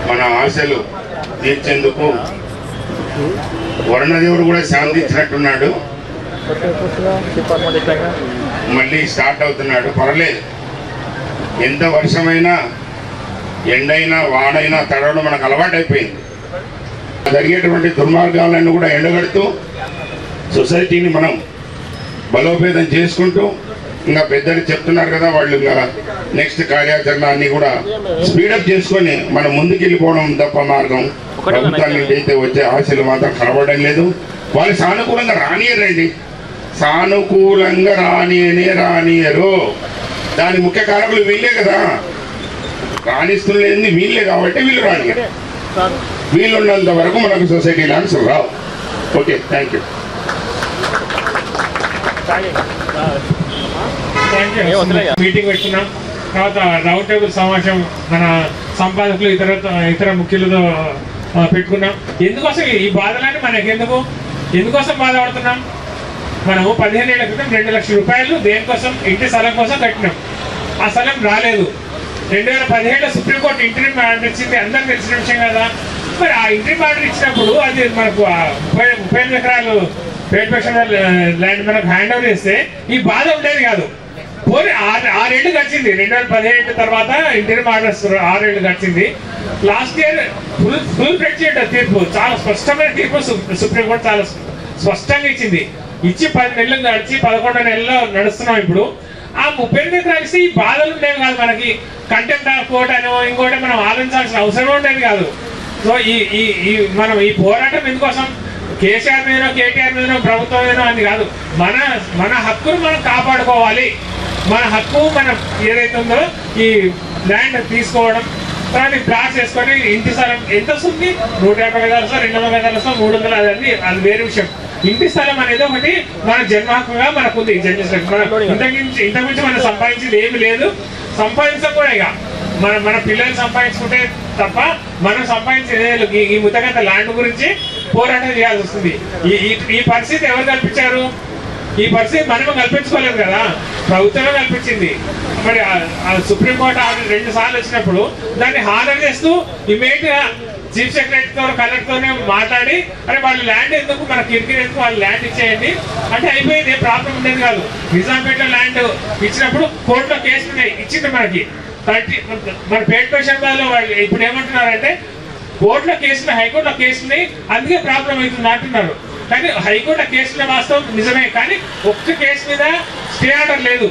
మన ఆశలు తీర్చేందుకు వరుణదేవుడు కూడా శాంతించినట్టున్నాడు. మళ్ళీ స్టార్ట్ అవుతున్నాడు. పర్లేదు, ఎంత వర్షమైనా ఎండైనా వాడైనా తడవడం మనకు అలవాటైపోయింది. జరిగేటువంటి దుర్మార్గాలను కూడా ఎండగడుతూ సొసైటీని మనం బలోపేతం చేసుకుంటూ, ఇంకా పెద్దలు చెప్తున్నారు కదా, వాళ్ళు ఇంకా నెక్స్ట్ కార్యాచరణ అన్ని కూడా స్పీడప్ చేసుకొని మనం ముందుకు వెళ్ళిపోవడం తప్ప మార్గం. ప్రభుత్వాల నుండి అయితే వచ్చే ఆశలు మాత్రం కనబడడం లేదు. వాళ్ళు సానుకూలంగా రానియరండి, సానుకూలంగా రానియరు. దాని ముఖ్య కారకులు వీళ్ళే కదా, రాణిస్తున్నది వీళ్ళే కాబట్టి వీళ్ళు రానియరు. వీళ్ళు ఉన్నంత వరకు మనకు society lands Rao. Okay, thank you. Meeting పెట్టుకున్నాం. తర్వాత రౌండ్ టేబుల్ సమావేశం మన సంపాదకులు ఇతర ముఖ్యులతో పెట్టుకున్నాం. ఎందుకోసం ఈ బాధలని ఎందుకోసం బాధపడుతున్నాం? మనము 15 ఏళ్ల క్రితం 2 లక్షల రూపాయలు దేనికోసం, ఇంటి స్థలం కోసం కట్టినాం. ఆ స్థలం రాలేదు. 2017లో సుప్రీంకోర్టు ఇంటర్వ్యూ ఆర్డర్ ఇచ్చింది, అందరికి తెలిసిన విషయం కదా. మరి ఆ ఇంటర్వ్యూ ఆర్డర్ ఇచ్చినప్పుడు అది మనకు 35 ఎకరాలు పేటపక్షణ ల్యాండ్ మనకు హ్యాండ్ ఓవర్ చేస్తే ఈ బాధ ఉండేది కాదు. పోనీ 6 ఏళ్ళు గడిచింది. 2017 తర్వాత ఇంటర్వ్యూ ఆర్డర్స్ 6 ఏళ్ళు గడిచింది. లాస్ట్ ఇయర్ ఫుల్ ఫ్లెడ్జ్డ్ తీర్పు, చాలా స్పష్టమైన తీర్పు సుప్రీంకోర్టు చాలా స్పష్టంగా ఇచ్చింది. ఇచ్చి 10 నెలలు గడిచి 11 నెలల్లో నడుస్తున్నాం. ఇప్పుడు ఆ 38 ఎకరాలు ఇస్తే ఈ బాధలు ఉండేవి కాదు. మనకి కంటెంప్ట్ ఆఫ్ కోర్ట్ అనో ఇంకోటి మనం ఆలోచించాల్సిన అవసరం ఉండేది కాదు. సో మనం ఈ పోరాటం ఎందుకోసం? కేసీఆర్ మీదనో కేటీఆర్ మీదనో ప్రభుత్వం మీదనో అని కాదు. మన హక్కును మనం కాపాడుకోవాలి. మన హక్కు మనం ఏదైతే ఉందో ఈ ల్యాండ్ తీసుకోవడం, తర్వాత ప్లాట్ చేసుకొని ఇంటి స్థలం ఎంత వస్తుంది? 150 గజాలు, 200 గజాలు, 300, అది వేరే విషయం. ఇంటి స్థలం అనేది ఒకటి మన జన్మ హక్కుగా మనకుంది. ఇంతకుమించి మనం సంపాదించింది ఏమి లేదు, సంపాదించడం కూడా ఇక మన పిల్లలు సంపాదించుకుంటే తప్ప మనం సంపాదించేది. ఈ ముతగంత ల్యాండ్ గురించి పోరాటం చేయాల్సి వస్తుంది. ఈ పరిస్థితి ఎవరు కల్పించారు? ఈ పరిస్థితి మనము కల్పించుకోలేదు కదా, ప్రభుత్వమే కల్పించింది. మరి సుప్రీంకోర్టు ఆర్డర్ 2 సార్లు వచ్చినప్పుడు దాన్ని హానర్ చేస్తూ ఇమీడియట్ గా చీఫ్ సెక్రటరీతో కలెక్టర్తోనే మాట్లాడి, అరే వాళ్ళ ల్యాండ్ ఎందుకు, మన కిరికిరి ఎందుకు, వాళ్ళ ల్యాండ్ ఇచ్చేయండి అంటే అయిపోయింది. ఏ ప్రాబ్లం ఉండేది కాదు. నిజాంపేటలో ల్యాండ్ ఇచ్చినప్పుడు కోర్టులో కేసులు ఇచ్చింది మనకి. మన పేటపక్షణలో వాళ్ళు ఇప్పుడు ఏమంటున్నారంటే కోర్టులో కేసులు, హైకోర్టులో కేసులు, అందుకే ప్రాబ్లం అవుతుంది అంటున్నారు. కానీ హైకోర్టులో కేసుల వాస్తవం నిజమే, కానీ ఒక్క కేసు మీద స్టే ఆర్డర్ లేదు.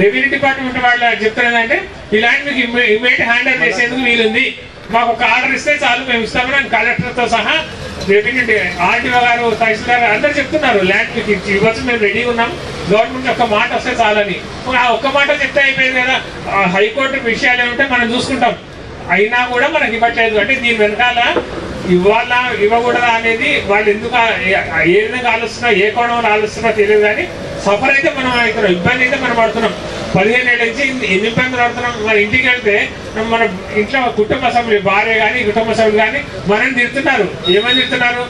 రెవెన్యూ డిపార్ట్మెంట్ వాళ్ళు చెప్తున్నదంటే ఈ ల్యాండ్ మీకు ఇమ్మీడియట్ హ్యాండ్ ఓవర్ చేసేందుకు వీలుంది, మాకు ఒక ఆర్డర్ ఇస్తే చాలు మేము ఇస్తామని కలెక్టర్తో సహా రెవెన్యూ ఆర్టీఓ గారు, తహసీల్దార్ అందరూ చెప్తున్నారు ల్యాండ్ మీకు ఇవ్వచ్చు, మేము రెడీగా ఉన్నాం, గవర్నమెంట్ ఒక్క మాట వస్తే చాలని. ఆ ఒక్క మాట చెప్తే అయిపోయింది కదా. హైకోర్టు విషయాలు ఏమంటే మనం చూసుకుంటాం, అయినా కూడా మనకి ఇవ్వట్లేదు. అంటే దీని వెనకాల ఇవ్వాలా ఇవ్వకూడదా అనేది వాళ్ళు ఎందుకు ఏ విధంగా ఆలోచిస్తున్నా, ఏ కోణంలో ఆలోచిస్తున్నా తెలియదు. కానీ సఫర్ అయితే మనం అవుతున్నాం, ఇబ్బంది అయితే మనం పడుతున్నాం. 15 ఏళ్ళ నుంచి ఎన్ని ఇబ్బందులు పడుతున్నాం. మన ఇంటికి వెళ్తే మన ఇంట్లో కుటుంబ సభ్యులు, భార్య కానీ కుటుంబ సభ్యులు కానీ మనం తిడుతున్నారు. ఏమని తిడుతున్నారు?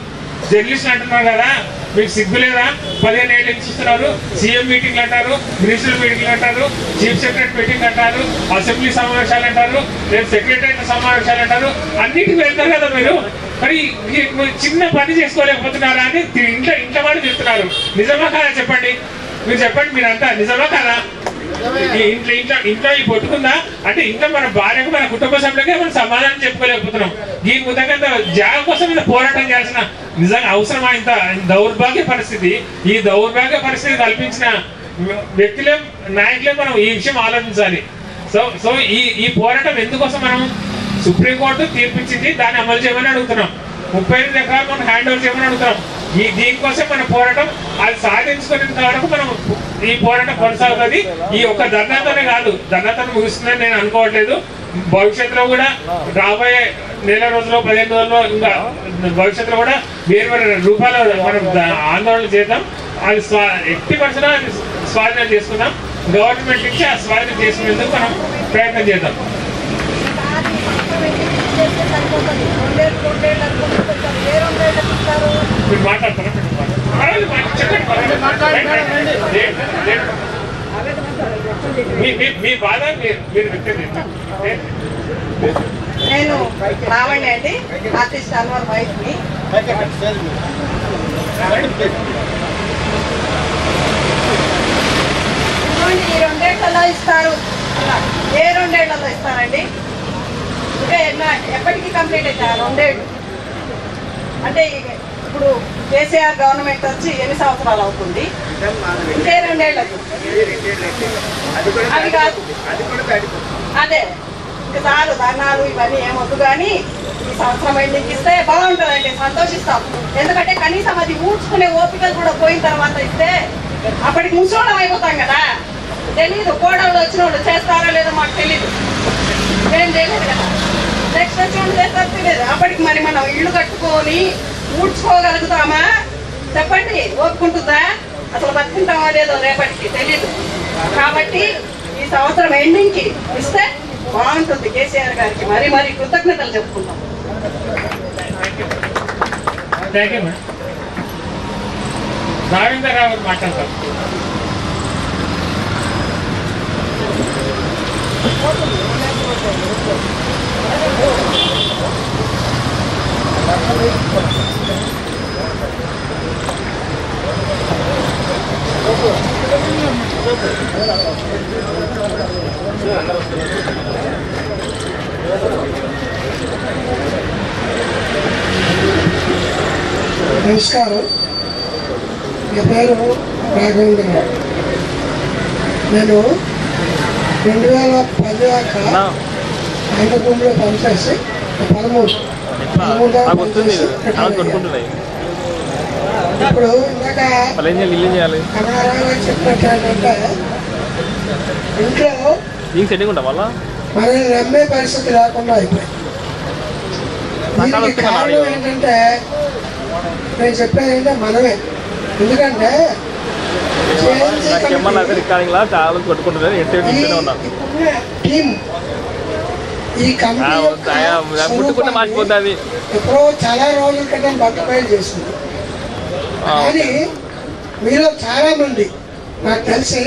జర్నలిస్టులు అంటున్నారు కదా, మీకు సిగ్గు లేదా? 15 ఏళ్ళు ఇస్తున్నారు. సీఎం మీటింగ్లు అంటారు, మినిస్టర్ మీటింగ్లు అంటారు, చీఫ్ సెక్రటరీ మీటింగ్ అంటారు, అసెంబ్లీ సమావేశాలు అంటారు, రేపు సెక్రటరీ సమావేశాలు అంటారు, అన్నిటికీ వెళ్తారు కదా మీరు. మరి చిన్న పని చేసుకోలేకపోతున్నారా అని ఇంట్లో వాళ్ళు తిడుతున్నారు. నిజమా కాదా చెప్పండి, మీరు చెప్పండి, మీరంతా నిజమా కాదా? ఇంట్లో ఈ పొట్టుకుందా అంటే ఇంట్లో మన భార్యకు, మన కుటుంబ సభ్యులకే మనం సమాధానం చెప్పుకోలేకపోతున్నాం. దీని ముఖ్యంగా జాగ కోసం మీద పోరాటం చేయాల్సిన నిజంగా అవసరమా? ఇంత దౌర్భాగ్య పరిస్థితి, ఈ దౌర్భాగ్య పరిస్థితి కల్పించిన వ్యక్తులే, నాయకులే మనం ఈ విషయం ఆలోచించాలి. సో ఈ పోరాటం ఎందుకోసం? మనం సుప్రీంకోర్టు తీర్పిచ్చింది, దాన్ని అమలు చేయమని అడుగుతున్నాం. 35 ఎకరాలు మనం హ్యాండ్ ఓవర్ చేయమని అడుగుతున్నాం. దీనికోసం మన పోరాటం, అది సాధించుకునేంత వరకు మనం ఈ పోరాటం కొనసాగుతుంది. ఈ ఒక్క ధర్నాతోనే కాదు, ధర్నాతో ముగిస్తుందని నేను అనుకోవట్లేదు. భవిష్యత్తులో కూడా రాబోయే నెల రోజుల్లో, 15 రోజుల్లో, ఇంకా భవిష్యత్తులో కూడా వేరు వేరు రూపాల్లో మనం ఆందోళన చేద్దాం. అది ఎట్టి పరిస్థితుల్లో స్వాధీనం చేసుకుందాం. గవర్నమెంట్ నుంచి ఆ స్వాధీనం చేసుకునేందుకు మనం ప్రయత్నం చేద్దాం. మీరు మాట్లాడతారా? చెప్పండి. మీ బాధ మీరు వ్యక్తం చేస్తారు. నేను రావండి అండి, ఆర్టిస్ట్ అన్వర్ వైఫ్ని. ఈ 2 ఏళ్లలో ఇస్తారు, ఏ 2 ఏళ్లలో ఇస్తారండి? ఇంకా ఎప్పటికీ కంప్లీట్ అవుతాయి 2 ఏళ్ళు అంటే. ఇప్పుడు కేసీఆర్ గవర్నమెంట్ వచ్చి ఎన్ని సంవత్సరాలు అవుతుంది? ఇంకే 2 ఏళ్ళకి అది కాదు. అదే ఇంకా చాలు, ధర్నాలు ఇవన్నీ ఏమొద్దు. కానీ ఈ సంవత్సరం ఎండింగ్ ఇస్తే బాగుంటుందండి, సంతోషిస్తాం. ఎందుకంటే కనీసం అది ఊడ్చుకునే ఓపికలు కూడా పోయిన తర్వాత ఇస్తే అప్పటికి ముసోళం అయిపోతాం కదా. తెలీదు కోడళ్ళు వచ్చిన వాళ్ళు చేస్తారో లేదో మాకు తెలీదు, మేము తెలియదు కదా. నెక్స్ట్ వచ్చిన వాళ్ళు చేస్తారో తెలియదు. అప్పటికి మరి మనం ఇల్లు కట్టుకొని ఊడ్చుకోగలుగుతామా చెప్పండి? ఓపుకుంటుందా? అసలు బతుకుంటామా లేదో రేపటికి తెలీదు. కాబట్టి ఈ సంవత్సరం ఎండింగ్కి ఇస్తే బాగుంటుంది. కేసీఆర్ గారికి మరీ మరీ కృతజ్ఞతలు చెప్పుకుంటాం. Thank you madam. రావేంద్రరావు మాట్లాడతారు. నమస్కారం. నా పేరు రాఘవేంద్ర. నేను 2010 దాకా ఆంధ్రభూమిలో పనిచేసి 13 ఇప్పుడు ఇందాక కమలారావు చెప్పినట్టు ఏంటంటే ఇంట్లో మనల్ని నమ్మే పరిస్థితి లేకుండా అయిపోయింది. దీనికి కారణం ఏంటంటే నేను చెప్పేది మనమే. ఎందుకంటే టీం ఈ కంపెనీ ఎప్పుడో చాలా రోజుల క్రితం బట్టబయలు చేసింది. కానీ మీలో చాలా మంది, నాకు తెలిసి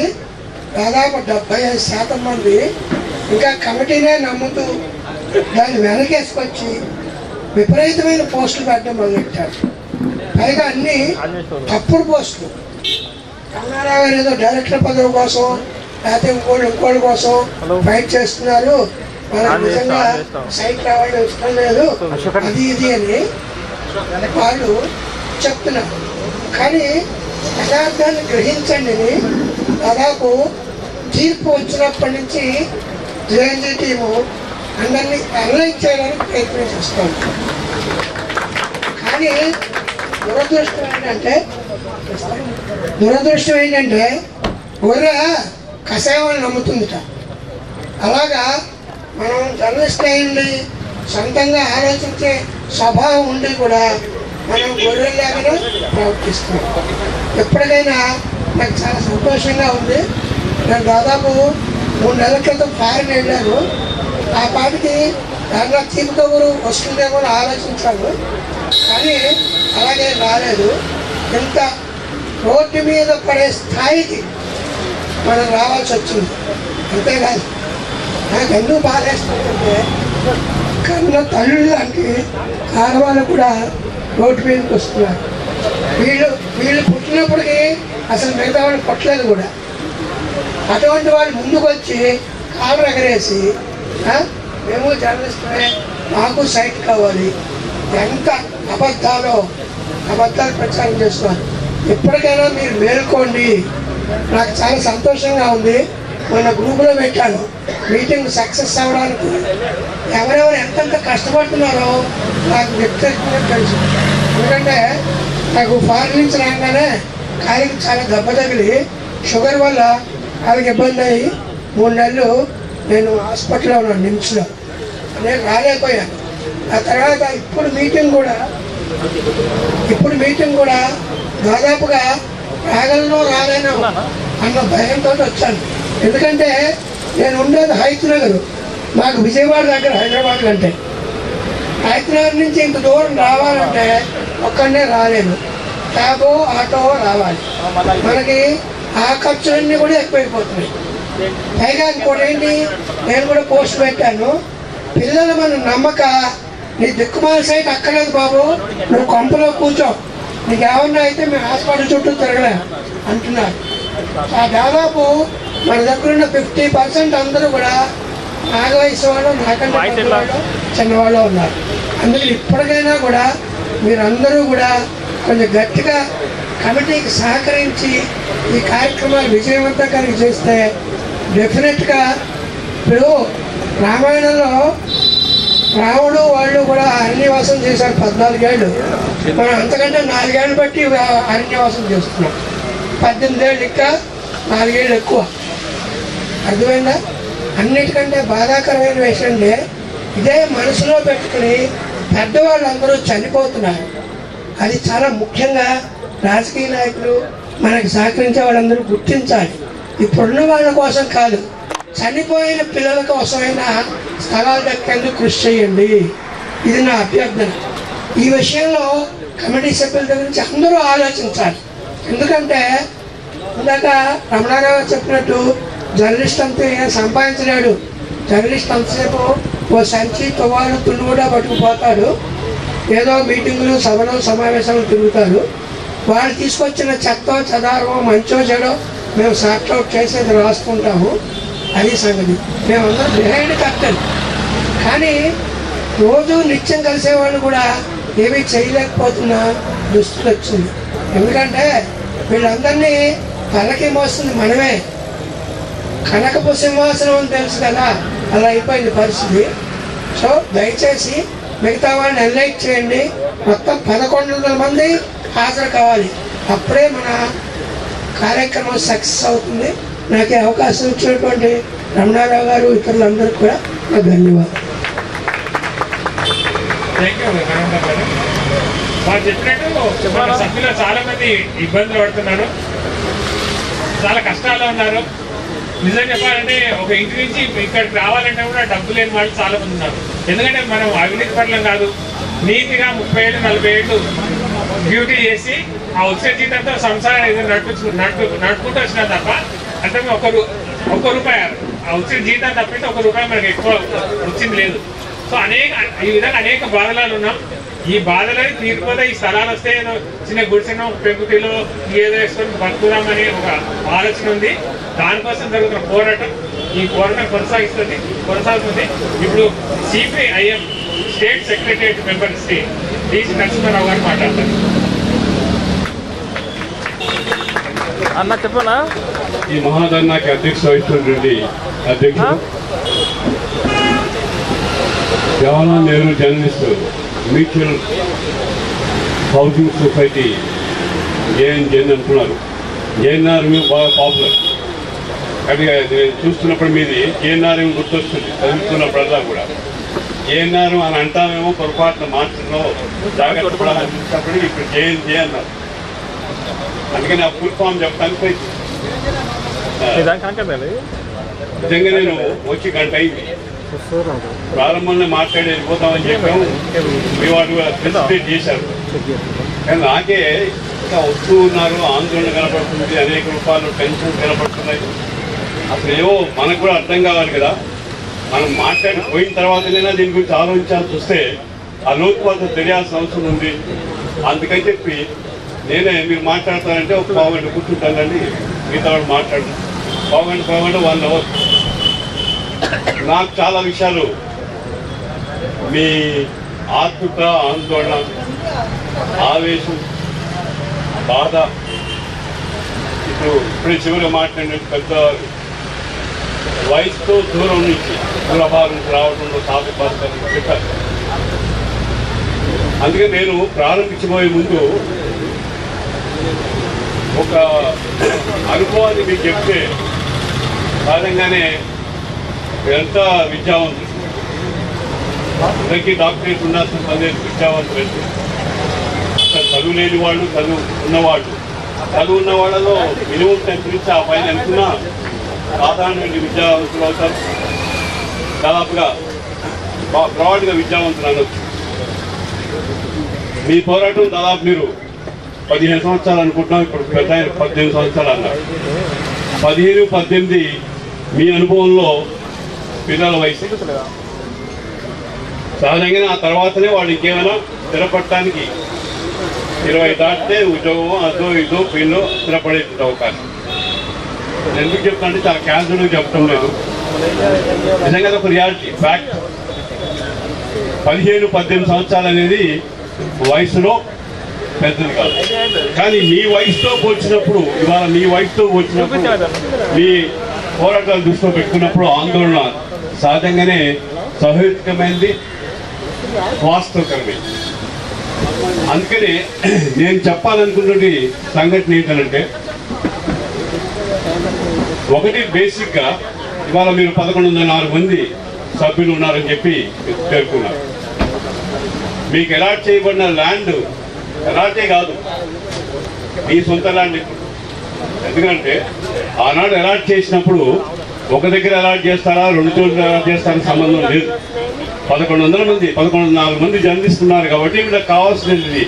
దాదాపు 75% మంది ఇంకా కమిటీనే నమ్ముతూ దాన్ని వెనకేసుకొచ్చి విపరీతమైన పోస్టులు పెట్టడం మొదలెట్టారు. పైగా అన్ని తప్పుడు పోస్టులు. కమలారావు గారు ఏదో డైరెక్టర్ పదవి కోసం లేకపోతే ఇంకోళ్ళ కోసం ఫైట్ చేస్తున్నారు, వాళ్ళకి నిజంగా సైట్ రావడం ఇష్టం లేదు, అది ఇది అని వాళ్ళు చెప్తున్నారు. కానీ యథార్థాన్ని గ్రహించండి అని దాదాపు తీర్పు వచ్చినప్పటి నుంచి జేఎన్జీ టీము అందరినీ అనలైజ్ చేయడానికి ప్రయత్నం చేస్తాం. కానీ దురదృష్టం ఏంటంటే గొర్రె కషాయాన్ని నమ్ముతుందిట. అలాగా మనం జర్నలిస్ట్ అయ్యండి, సొంతంగా ఆలోచించే స్వభావం ఉండి కూడా మనం గొర్రెల్లాగానే ప్రవర్తిస్తున్నాం. ఎప్పటికైనా నాకు చాలా సంతోషంగా ఉంది. నేను దాదాపు 3 నెలల క్రితం ఫారిన్ వెళ్ళాను. ఆ పాటికి దాంట్లో తీపి కబురు వస్తుందేమో ఆలోచించాను, కానీ అలాగే రాలేదు. ఇంత రోడ్డు మీద పడే స్థాయికి మనం రావాల్సి వచ్చింది. అంతేకాదు, నాకు ఎందుకు బాధేస్తుందంటే కన్న తల్లి లాంటి ఆడవాళ్ళు కూడా రోడ్డు మీదకి వస్తున్నారు. వీళ్ళు పుట్టినప్పటికీ అసలు మిగతా వాళ్ళు పుట్టలేదు కూడా. అటువంటి వాళ్ళు ముందుకు వచ్చి కాళ్ళు ఎగరేసి మేము జర్నలిస్టులే, మాకు సైట్ కావాలి, ఎంత అబద్ధాలు ప్రచారం చేస్తున్నారు. ఎప్పటికైనా మీరు మేల్కోండి. నాకు చాలా సంతోషంగా ఉంది. మొన్న గ్రూపులో పెట్టాను, మీటింగ్ సక్సెస్ అవ్వడానికి ఎవరెవరు ఎంతెంత కష్టపడుతున్నారో నాకు వ్యక్తిగతంగా తెలుసు. ఎందుకంటే నాకు ఫారెన్ నుంచి రాగానే కాలికి చాలా దెబ్బ తగిలి షుగర్ వల్ల కాలికి ఇబ్బంది అయ్యి 3 నెలలు నేను హాస్పిటల్లో ఉన్నాను, నిమ్స్లో. నేను రాలేకపోయాను. ఆ తర్వాత ఇప్పుడు మీటింగ్ కూడా దాదాపుగా రాగలను రాలేను అన్న భయంతో వచ్చాను. ఎందుకంటే నేను ఉండేది హైత్నగర్, మాకు విజయవాడ దగ్గర హైదరాబాద్ కంటే. హైదరాబాద్ నుంచి ఇంత దూరం రావాలంటే ఒక్కడనే రాలేను, క్యాబో ఆటో రావాలి. మనకి ఆ ఖర్చులన్నీ కూడా ఎక్కువైపోతున్నాయి. పైగా ఇంకోటి ఏంటి, నేను కూడా పోస్ట్ పెట్టాను, పిల్లలు మనం నమ్మక నీ దిక్కుమాల సైట్ అక్కర్లేదు బాబు, నువ్వు కొంపలో కూర్చో, నీకు ఏమన్నా అయితే మేము హాస్పిటల్ చుట్టూ తిరగలే అంటున్నారు. దాదాపు మన దగ్గర ఉన్న 50% అందరూ కూడా నాగ వయసు వాళ్ళు, నాకంటే పెద్దవాళ్ళు, చిన్నవాళ్ళు ఉన్నారు. అందుకని ఇప్పటికైనా కూడా మీరందరూ కూడా కొంచెం గట్టిగా కమిటీకి సహకరించి ఈ కార్యక్రమాలు విజయవంతంగా చేస్తే డెఫినెట్గా ఇప్పుడు రామాయణంలో రాముడు వాళ్ళు కూడా అరణ్యవాసం చేశారు 14 ఏళ్ళు. మనం అంతకంటే 4 ఏళ్ళు బట్టి అరణ్యవాసం చేస్తున్నాం. 18 ఏళ్ళు ఇంకా 4 ఏళ్ళు ఎక్కువ. అర్థమైందా? అన్నిటికంటే బాధాకరమైన విషయం ఇదే మనసులో పెట్టుకుని పెద్దవాళ్ళందరూ చనిపోతున్నారు. అది చాలా ముఖ్యంగా రాజకీయ నాయకులు మనకి సహకరించే వాళ్ళందరూ గుర్తించాలి. ఇప్పుడున్న వాళ్ళ కోసం కాదు, చనిపోయిన పిల్లల కోసమైనా స్థలాలు దక్కేందుకు కృషి చేయండి. ఇది నా అభ్యర్థన. ఈ విషయంలో కమిటీ సభ్యుల దగ్గర నుంచి అందరూ ఆలోచించాలి. ఎందుకంటే ఇందాక రమణారావు చెప్పినట్టు జర్నలిస్ట్ అంతే సంపాదించలేడు. జర్నలిస్ట్ అంతసేపు ఓ సంచి తువ్వాలు తుళ్ళు కూడా పట్టుకుపోతాడు, ఏదో మీటింగులు సభలు సమావేశాలు తిరుగుతారు. వాళ్ళు తీసుకొచ్చిన చెత్తో చదారమో మంచో చెడో మేము సార్ట్అవుట్ చేసేది రాసుకుంటాము. అది సంగతి. మేమందరం బిహైండ్ కర్టెన్. కానీ రోజు నిత్యం కలిసేవాళ్ళు కూడా ఏమీ చేయలేకపోతున్న దుస్తులు వచ్చింది. ఎందుకంటే వీళ్ళందరినీ తలకి మోస్తుంది మనమే. కనకపు సింహాసనం అని తెలుసు కదా, అలా అయిపోయింది పరిస్థితి. సో దయచేసి మిగతా వాళ్ళని ఎన్లైట్ చేయండి. మొత్తం 1100 మంది హాజరు కావాలి. అప్పుడే మన కార్యక్రమం సక్సెస్ అవుతుంది. నాకు అవకాశం ఇచ్చినటువంటి రమణారావు గారు, ఇతరులందరికీ కూడా నా ధన్యవాదాలు. వాళ్ళు చెప్పినట్టు మన సభ్యులు చాలా మంది ఇబ్బందులు పడుతున్నారు, చాలా కష్టాల్లో ఉన్నారు. నిజం చెప్పాలంటే ఒక ఇంటి నుంచి ఇక్కడికి రావాలంటే కూడా డబ్బు లేని వాళ్ళు చాలా మంది ఉన్నారు. ఎందుకంటే మనం అవినీతి పట్లం కాదు, నీతిగా 30 ఏళ్ళు 40 ఏళ్ళు డ్యూటీ చేసి ఆ వచ్చే జీతంతో సంసారం ఏదో నడుపుకుంటూ వచ్చినా తప్ప అంటే ఒక్క రూపాయి ఆ వచ్చిన జీతం తప్పితే ₹1 మనకి ఎక్కువ వచ్చింది లేదు. సో ఈ విధంగా అనేక బాధలు ఉన్నాం. ఈ బాధలని తీరిపోతే ఈ స్థలాలు వస్తే ఏదో చిన్న గుడిసెనో పెంకుటిలో ఏదో వేసుకొని బతుకుదామనే ఒక ఆలోచన ఉంది. దానికోసం జరుగుతున్న పోరాటం, ఈ పోరాటం కొనసాగుతుంది. ఇప్పుడు CPIM state secretariat member Shri DC Narasimharao గారు మాట్లాడతారు. అన్న చెప్పనా? ఈ మహాధర్నాకి అధ్యక్షుడు వహిస్తున్నటువంటి అధ్యక్షుడు Jawaharlal Nehru journalist mutual housing society JNJN అంటున్నారు. JNRM బాగా పాపులర్. కానీ చూస్తున్నప్పుడు మీది JNRM గుర్తొస్తుంది చదువుతున్నప్పుడల్లా కూడా. JNRM అని అంటామేమో పొరపాటున మార్చడంలో జాగ్రత్త పడాలని చూసినప్పుడు ఇప్పుడు JNJ అన్నారు. అందుకని ఆ ఫుల్ ఫామ్ చెప్తాను. నిజంగా నేను వచ్చి గంట అయింది. ప్రారంభంలో మాట్లాడి వెళ్ళిపోతామని చెప్పాము. మీ వాళ్ళు కూడా ఫెసిలిటేట్ చేశారు. కానీ నాకే ఇంకా వస్తూ ఉన్నారు, ఆందోళన కనపడుతుంది, అనేక రూపాయలు టెన్షన్ కనపడుతున్నాయి. అసలు ఏవో మనకు కూడా అర్థం కావాలి కదా. మనం మాట్లాడి పోయిన తర్వాతనైనా దీని గురించి ఆలోచించాల్సి వస్తే ఆ లోతుపాత తెలియాల్సిన అవసరం ఉంది. అందుకని చెప్పి నేనే మీరు మాట్లాడతానంటే ఒక పావుగంట కూర్చుంటానండి, మిగతా వాళ్ళు మాట్లాడు పావుగంట 1 అవర్. నాకు చాలా విషయాలు మీ ఆతృత, ఆందోళన, ఆవేశం, బాధ, ఇప్పుడే చివరిగా మాట్లాడిన పెద్ద వయసుతో దూరం నుంచి దూరభారం రావడంలో సాధపడతారని చెప్పారు. అందుకే నేను ప్రారంభించబోయే ముందు ఒక అనుభవాన్ని మీకు చెప్తే సహజంగానే ఎంత విద్యావంతులు, అందరికీ డాక్టరేట్ ఉండాల్సిన పని విద్యావంతులు అయితే అసలు చదువు లేని వాళ్ళు, చదువు ఉన్నవాళ్ళు, చదువు ఉన్న వాళ్ళలో మినిమం 10th నుంచి ఆ పైన అనుకున్నా సాధారణమైన విద్యావంతులు అవుతారు. దాదాపుగా బ్రాడ్గా విద్యావంతులు అనొచ్చు. మీ పోరాటం దాదాపు మీరు 15 సంవత్సరాలు అనుకుంటున్నాం. ఇప్పుడు పెద్ద 18 సంవత్సరాలు అన్నారు. 15, 18 మీ అనుభవంలో పిల్లల వయసు సహజంగా ఆ తర్వాతనే వాళ్ళు ఇంకేమైనా స్థిరపడటానికి 20 దాటితే ఉద్యోగమో అదో ఇదో పిల్లో స్థిరపడే అవకాశం. ఎందుకు చెప్తానంటే చాలా క్యాన్సర్గా చెప్పడం లేదు, నిజంగా ఒక రియాలిటీ ఫ్యాక్ట్. 17-18 సంవత్సరాలు అనేది వయసులో పెద్దది కాదు, కానీ మీ వయసుతో పోల్చినప్పుడు ఇవాళ మీ వయసుతో పోల్చినప్పుడు మీ పోరాటాలు దృష్టిలో పెట్టుకున్నప్పుడు ఆందోళన సహజంగానే సహేతుకమైనది, వాస్తవకరమైనది. అందుకని నేను చెప్పాలనుకున్నది సంఘటన ఏంటంటే, ఒకటి బేసిక్గా ఇవాళ మీరు 1104 మంది సభ్యులు ఉన్నారని చెప్పి పేర్కొన్నారు. మీకు అలాట్ చేయబడిన ల్యాండ్ అలాటే కాదు, మీ సొంత ల్యాండ్. ఎందుకంటే ఆనాడు అలాట్ చేసినప్పుడు ఒక దగ్గర అలాట్ చేస్తారా, 2 చోట్ల అలాట్ చేస్తారా సంబంధం లేదు. 1100 మంది 1104 మంది జన్మిస్తున్నారు కాబట్టి వీళ్ళకి కావాల్సినది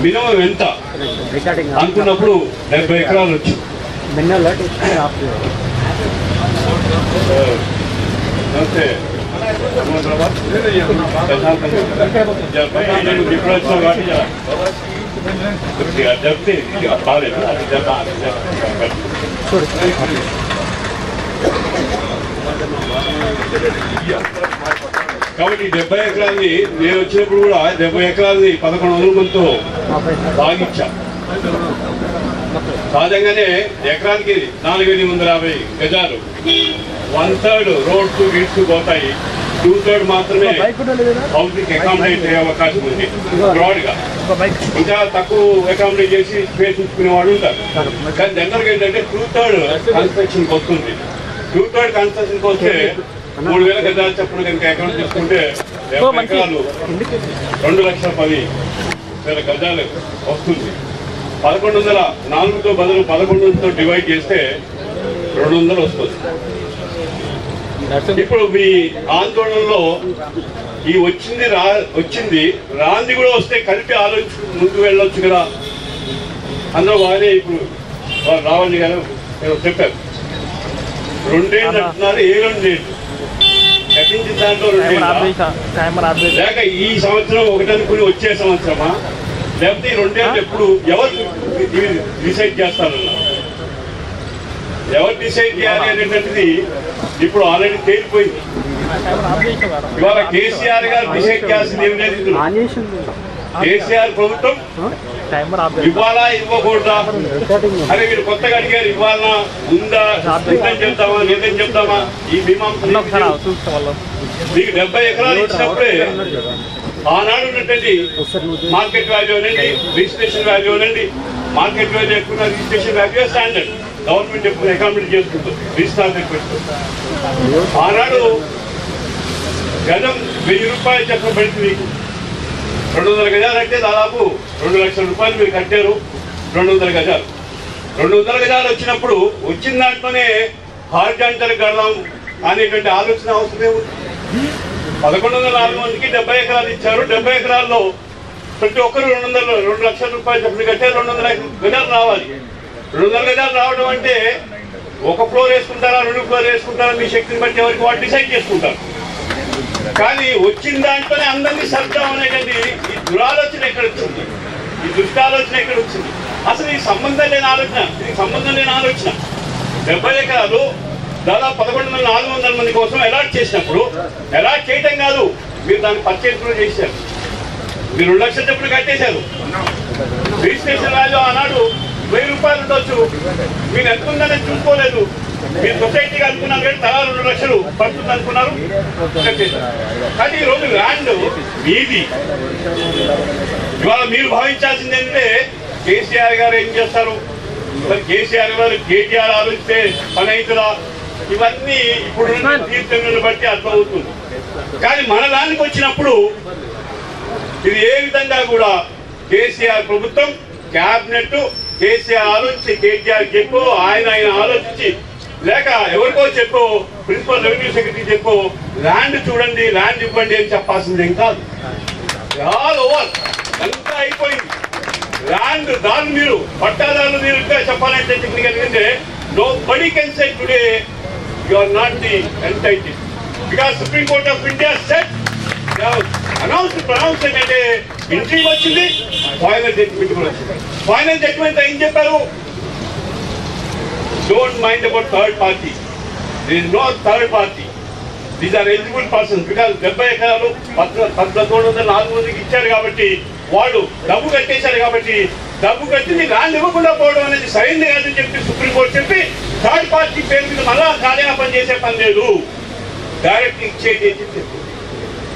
మినిమం ఎంత అనుకున్నప్పుడు 70 ఎకరాలు వచ్చింది. కాబట్టి 70 ఎకరాలని నేను వచ్చినప్పుడు కూడా 70 ఎకరాలని 1100 మందితో సాగించాం. సహజంగానే ఎకరానికి 4850 గజాలు, 1/3 రోడ్స్ వీడ్స్ పోతాయి, 2/3 మాత్రమే హౌసింగ్ అకామిడేట్ అయ్యే అవకాశం ఉంది బ్రాడ్ గా. ఇంకా తక్కువ అకామిడేట్ చేసి స్పేస్ ఉంచుకునే వాళ్ళు ఉంటారు. కానీ జనరల్గా ఏంటంటే 2/3 కన్స్ట్రక్షన్కి వస్తుంది. 2/3 కన్స్ట్రక్షన్కి వస్తే 3000 గజాలు చెప్పిన కనుక అకౌంట్ చేసుకుంటే 70 ఎకరాలు 2,10,000 గజాలు వస్తుంది. 1104తో బదులు 11తో డివైడ్ చేస్తే 200 వస్తుంది. ఇప్పుడు మీ ఆందోళనలో ఈ వచ్చింది రాంది కూడా వస్తే కలిపి ఆలోచించి ముందుకు వెళ్ళొచ్చు కదా. అందులో వారే ఇప్పుడు రావాలి గారు చెప్పారు 2 ఏళ్ళు అంటున్నారు. ఏ 2 ఏళ్ళు కట్టించిన దాంట్లో 2 ఏళ్ళు లేక ఈ సంవత్సరం ఒకటి అనుకుని వచ్చే సంవత్సరమా, లేకపోతే ఈ 2 ఏళ్ళు ఎప్పుడు ఎవరు డిసైడ్ చేస్తారన్నారు? ఎవరు డిసైడ్ చేయాలి అనేటువంటిది ఇప్పుడు ఆల్రెడీ తేలిపోయింది. ఇవాళ కేసీఆర్ గారు డిసైడ్ చేయాల్సింది ఏమి లేదు. కేసీఆర్ ప్రభుత్వం ఇవ్వాలా ఇవ్వకూడదా అని మీరు కొత్తగా అడిగారు. ఇవ్వాలన్నా ఉందా, ఉందని చెప్తామా లేదని చెప్తామా, ఈ మీమాంస మీకు 70 ఎకరాలు ఇచ్చినప్పుడే ఆనాడు ఉన్నటువంటి మార్కెట్ వాల్యూ అనండి, రిజిస్ట్రేషన్ వాల్యూ అనండి, మార్కెట్ వాల్యూ ఎక్కువ రిజిస్ట్రేషన్ వాల్యూ స్టాండర్డ్ గవర్నమెంట్ ఎప్పుడు అకామిడేట్ చేసుకుంటుంది రిజిస్టార్ పెట్టుకుంటుంది. ఆనాడు గజం 1000 రూపాయలు చొప్పున పడింది. మీకు 200 గజాలు అంటే దాదాపు 2 లక్షల రూపాయలు మీరు కట్టారు. 200 గజాలు 200 గజాలు వచ్చినప్పుడు వచ్చిన దాంట్లోనే హారిజాంటల్ కడదాం అనేటువంటి ఆలోచన అవసరమే ఉంది. 1104 మందికి 70 ఎకరాలు ఇచ్చారు. 70 ఎకరాల్లో ప్రతి ఒక్కరు 2 లక్షల రూపాయలు చొప్పున కట్టే 200 గజాలు రావాలి. 200 గజాలు రావడం అంటే ఒక ఫ్లోర్ వేసుకుంటారా, 2 ఫ్లోర్ వేసుకుంటారా, మీ శక్తిని బట్టి ఎవరికి వాళ్ళు డిసైడ్ చేసుకుంటారు. కానీ వచ్చిన దాంట్లోనే అందరినీ సర్దాం అనేటువంటి ఈ దురాలోచన ఎక్కడ వచ్చింది, ఈ దుష్టాలోచన ఎక్కడ వచ్చింది? అసలు ఈ సంబంధం లేని ఆలోచన, ఇది సంబంధం లేని ఆలోచన. 70 ఎకరాలు దాదాపు 11,400 మంది కోసం అలాట్ చేసినప్పుడు అలాట్ చేయటం కాదు, మీరు దాన్ని పర్చేజ్ కూడా చేశారు. మీరు 2 లక్షల చొప్పున కట్టేశారు. రిజిస్ట్రేషన్ వాల్యూ ఆనాడు 1000 రూపాయలు ఉండొచ్చు, మీరు ఎంత ఉందని చూసుకోలేదు. మీరు సొసైటీగా అనుకున్నారు కానీ తలా 2 లక్షలు పడుతుంది అనుకున్నారు, కట్టేశారు. కానీ ఈరోజు ల్యాండ్ మీది. ఇవాళ మీరు భావించాల్సింది ఏంటంటే కేసీఆర్ గారు ఏం చేస్తారు, మరి కేసీఆర్ గారు కేటీఆర్ ఆలోచిస్తే పని అవుతుందా, ఇవన్నీ ఇప్పుడు తీర్థంగా బట్టి అర్థమవుతుంది. కానీ మన దానికి వచ్చినప్పుడు ఇది ఏ విధంగా కూడా కేసీఆర్ ప్రభుత్వం క్యాబినెట్ కేసీఆర్ ఆలోచించి కేటీఆర్ చెప్పు, ఆయన ఆలోచించి లేక ఎవరికో చెప్పు, ప్రిన్సిపల్ రెవెన్యూ సెక్రటరీ చెప్పు, ల్యాండ్ చూడండి ల్యాండ్ ఇవ్వండి అని చెప్పాల్సిందేం కాదు. ఆల్ ఓవర్ అంతా అయిపోయింది. ల్యాండ్ దాన్ని మీరు పట్టాదారులు మీరు చెప్పాలంటే టెక్నికల్ అంటే nobody can say today you are not the entitled. Because Supreme Court of India said, they have pronounced అంటే ఎంట్రీ వచ్చింది, ఫైనల్ జడ్జిమెంట్ కూడా వచ్చింది. ఫైనల్ జడ్జిమెంట్ ఏం చెప్పారు? Don't mind about third party. There is no third party. These are eligible persons because 70 ఎకరాలు 1404 మందికి ఇచ్చారు కాబట్టి వాళ్ళు డబ్బు కట్టేశారు కాబట్టి డబ్బు కట్టింది ల్యాండ్ ఇవ్వకుండా పోవడం అనేది సరైనది కాదని చెప్పి సుప్రీంకోర్టు చెప్పి థర్డ్ పార్టీ పేరు మీద మళ్ళా కార్యాపన చేసే పని లేదు, డైరెక్ట్ ఇచ్చేది.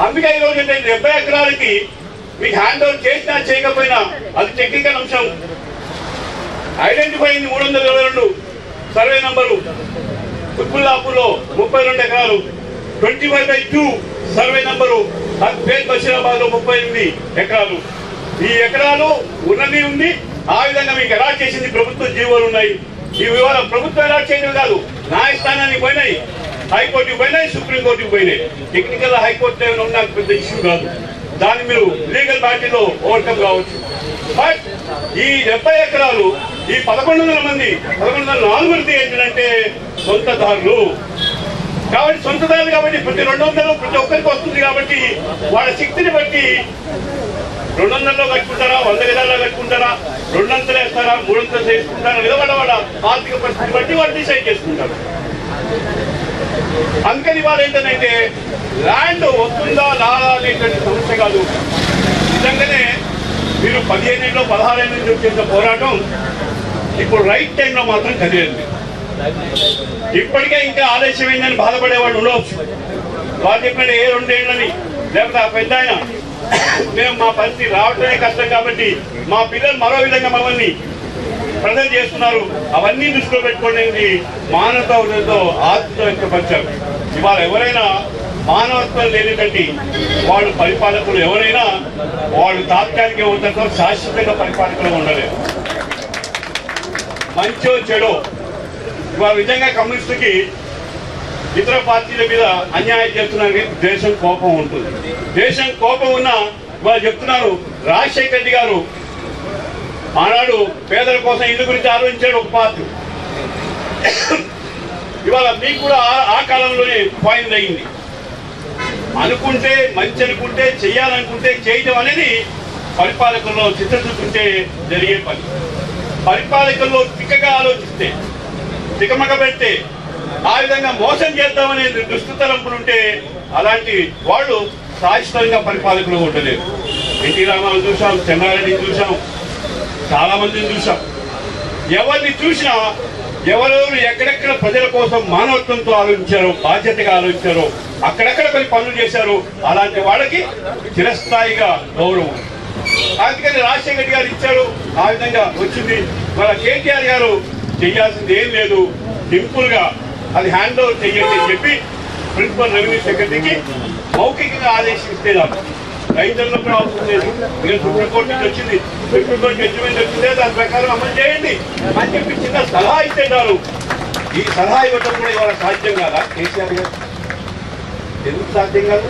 అందుకే ఈరోజు అంటే 70 ఎకరాలకి మీకు హ్యాండ్ ఓవర్ చేసినా చేయకపోయినా అది టెక్నికల్ అంశం. ఐడెంటిఫై అయింది 322 సర్వే నంబరు కుత్బుల్లాపూర్లో 32 ఎకరాలు, 25/2 సర్వే నంబరు పేట్ బషీరాబాద్ లో 38 ఎకరాలు. ఈ ఎకరాలు ఉన్నది ఉంది. ఆ విధంగా మీకు అలాట్ చేసింది ప్రభుత్వ జీవోలు ఉన్నాయి. ఈ వివరాలు ప్రభుత్వం అలాట్ చేయడం కాదు, న్యాయస్థానానికి పోయినాయి, హైకోర్టుకి పోయినాయి, సుప్రీంకోర్టుకి పోయినాయి. టెక్నికల్ హైకోర్టు ఏమైనా ఉన్నా పెద్ద ఇష్యూ కాదు, దాన్ని మీరు లీగల్ పార్టీలో ఓవర్కమ్ కావచ్చు. బట్ ఈ 70 ఎకరాలు ఈ 1100 మంది 1104 ఏంటంటే సొంతదారులు కాబట్టి సొంతదారులు కాబట్టి ప్రతి 200 ప్రతి ఒక్కరికి వస్తుంది కాబట్టి వాళ్ళ శక్తిని బట్టి 200లో కట్టుకుంటారా, 100 గజాల్లో కట్టుకుంటారా, 2 అంతలు వేస్తారా, 3 అంతలు వేసుకుంటారా, లేదా వాళ్ళ ఆర్థిక పరిస్థితిని బట్టి వాళ్ళు డిసైడ్ చేసుకుంటారు. అందుకని వాళ్ళు ఏంటంటే ల్యాండ్ వస్తుందా రాదా అనేటువంటి సమస్య కాదు. నిజంగానే మీరు 15 ఏళ్ళు 16 ఏళ్ళ నుంచి చేసిన పోరాటం ఇప్పుడు రైట్ టైంలో మాత్రం కదిలింది. ఇప్పటికే ఇంకా ఆలస్యమైందని బాధపడేవాళ్ళు ఉండవచ్చు. వాళ్ళు చెప్పిన 2 ఏళ్ళని లేకపోతే ఆ పెద్ద ఆయన మేము మా పరిస్థితి రావటమే కష్టం కాబట్టి మా పిల్లలు మరో విధంగా మమ్మల్ని ప్రజలు చేస్తున్నారు, అవన్నీ దృష్టిలో పెట్టుకోండి మానవత్వంతో ఆత్మతో వ్యక్తపరిచారు. ఇవాళ ఎవరైనా మానవత్వం లేనికంటే వాళ్ళు పరిపాలకులు ఎవరైనా వాళ్ళు తాత్కాలిక ఉండటంతో శాశ్వతంగా పరిపాలకులు ఉండలేరు. మంచో చెడో ఇవాళ నిజంగా కమ్యూనిస్టుకి ఇతర పార్టీల మీద అన్యాయం చేస్తున్నారని దేశం కోపం ఉంటుంది. దేశం కోపం ఉన్నా వాళ్ళు చెప్తున్నారు. రాజశేఖర రెడ్డి గారు ఆనాడు పేదల కోసం ఇల్లు గురించి ఆలోచించాడు ఒక పార్టీ. ఇవాళ మీకు కూడా ఆ కాలంలోనే పాయింట్ అయింది. అనుకుంటే మంచి అనుకుంటే చెయ్యాలనుకుంటే చేయటం అనేది పరిపాలకుల్లో చిత్తశుద్ధి జరిగే పని. పరిపాలకుల్లో తిక్కగా ఆలోచిస్తే తికమక పెడితే ఆ విధంగా మోసం చేద్దామనే దుష్టతలంపులుంటే అలాంటి వాళ్ళు శాశ్వతంగా పరిపాలకులు ఉండలేరు. ఎన్టీ రామారావు చూసాం, చెన్నారెడ్డిని చూసాం, చాలా మందిని చూసాం. ఎవరిని చూసినా ఎవరెవరు ఎక్కడెక్కడ ప్రజల కోసం మానవత్వంతో ఆలోచించారో, బాధ్యతగా ఆలోచించారో, అక్కడెక్కడ కొన్ని పనులు చేశారో అలాంటి వాళ్ళకి చిరస్థాయిగా గౌరవం. అందుకని రాజశేఖర రెడ్డి గారు ఇచ్చారు, ఆ విధంగా వచ్చింది. మన కేటీఆర్ గారు చేయాల్సింది ఏం లేదు, సింపుల్ గా అది హ్యాండ్ ఓవర్ చెయ్యండి అని చెప్పి ప్రిన్సిపల్ రెవెన్యూ సెక్రటరీకి మౌఖికంగా ఆదేశిస్తే రైతుల్లో కూడా అవసరం లేదు. మీరు సుప్రీంకోర్టు నుంచి వచ్చింది, సుప్రీంకోర్టు జడ్జిమెంట్ వచ్చిందే, దాని ప్రకారం అమలు చేయండి అని చెప్పి చిన్న సలహా ఇచ్చేటారు. ఈ సలహా ఇవ్వడం కూడా ఇవాళ సాధ్యం కాదా? కేసీఆర్ గారు ఎందుకు సాధ్యం కాదు?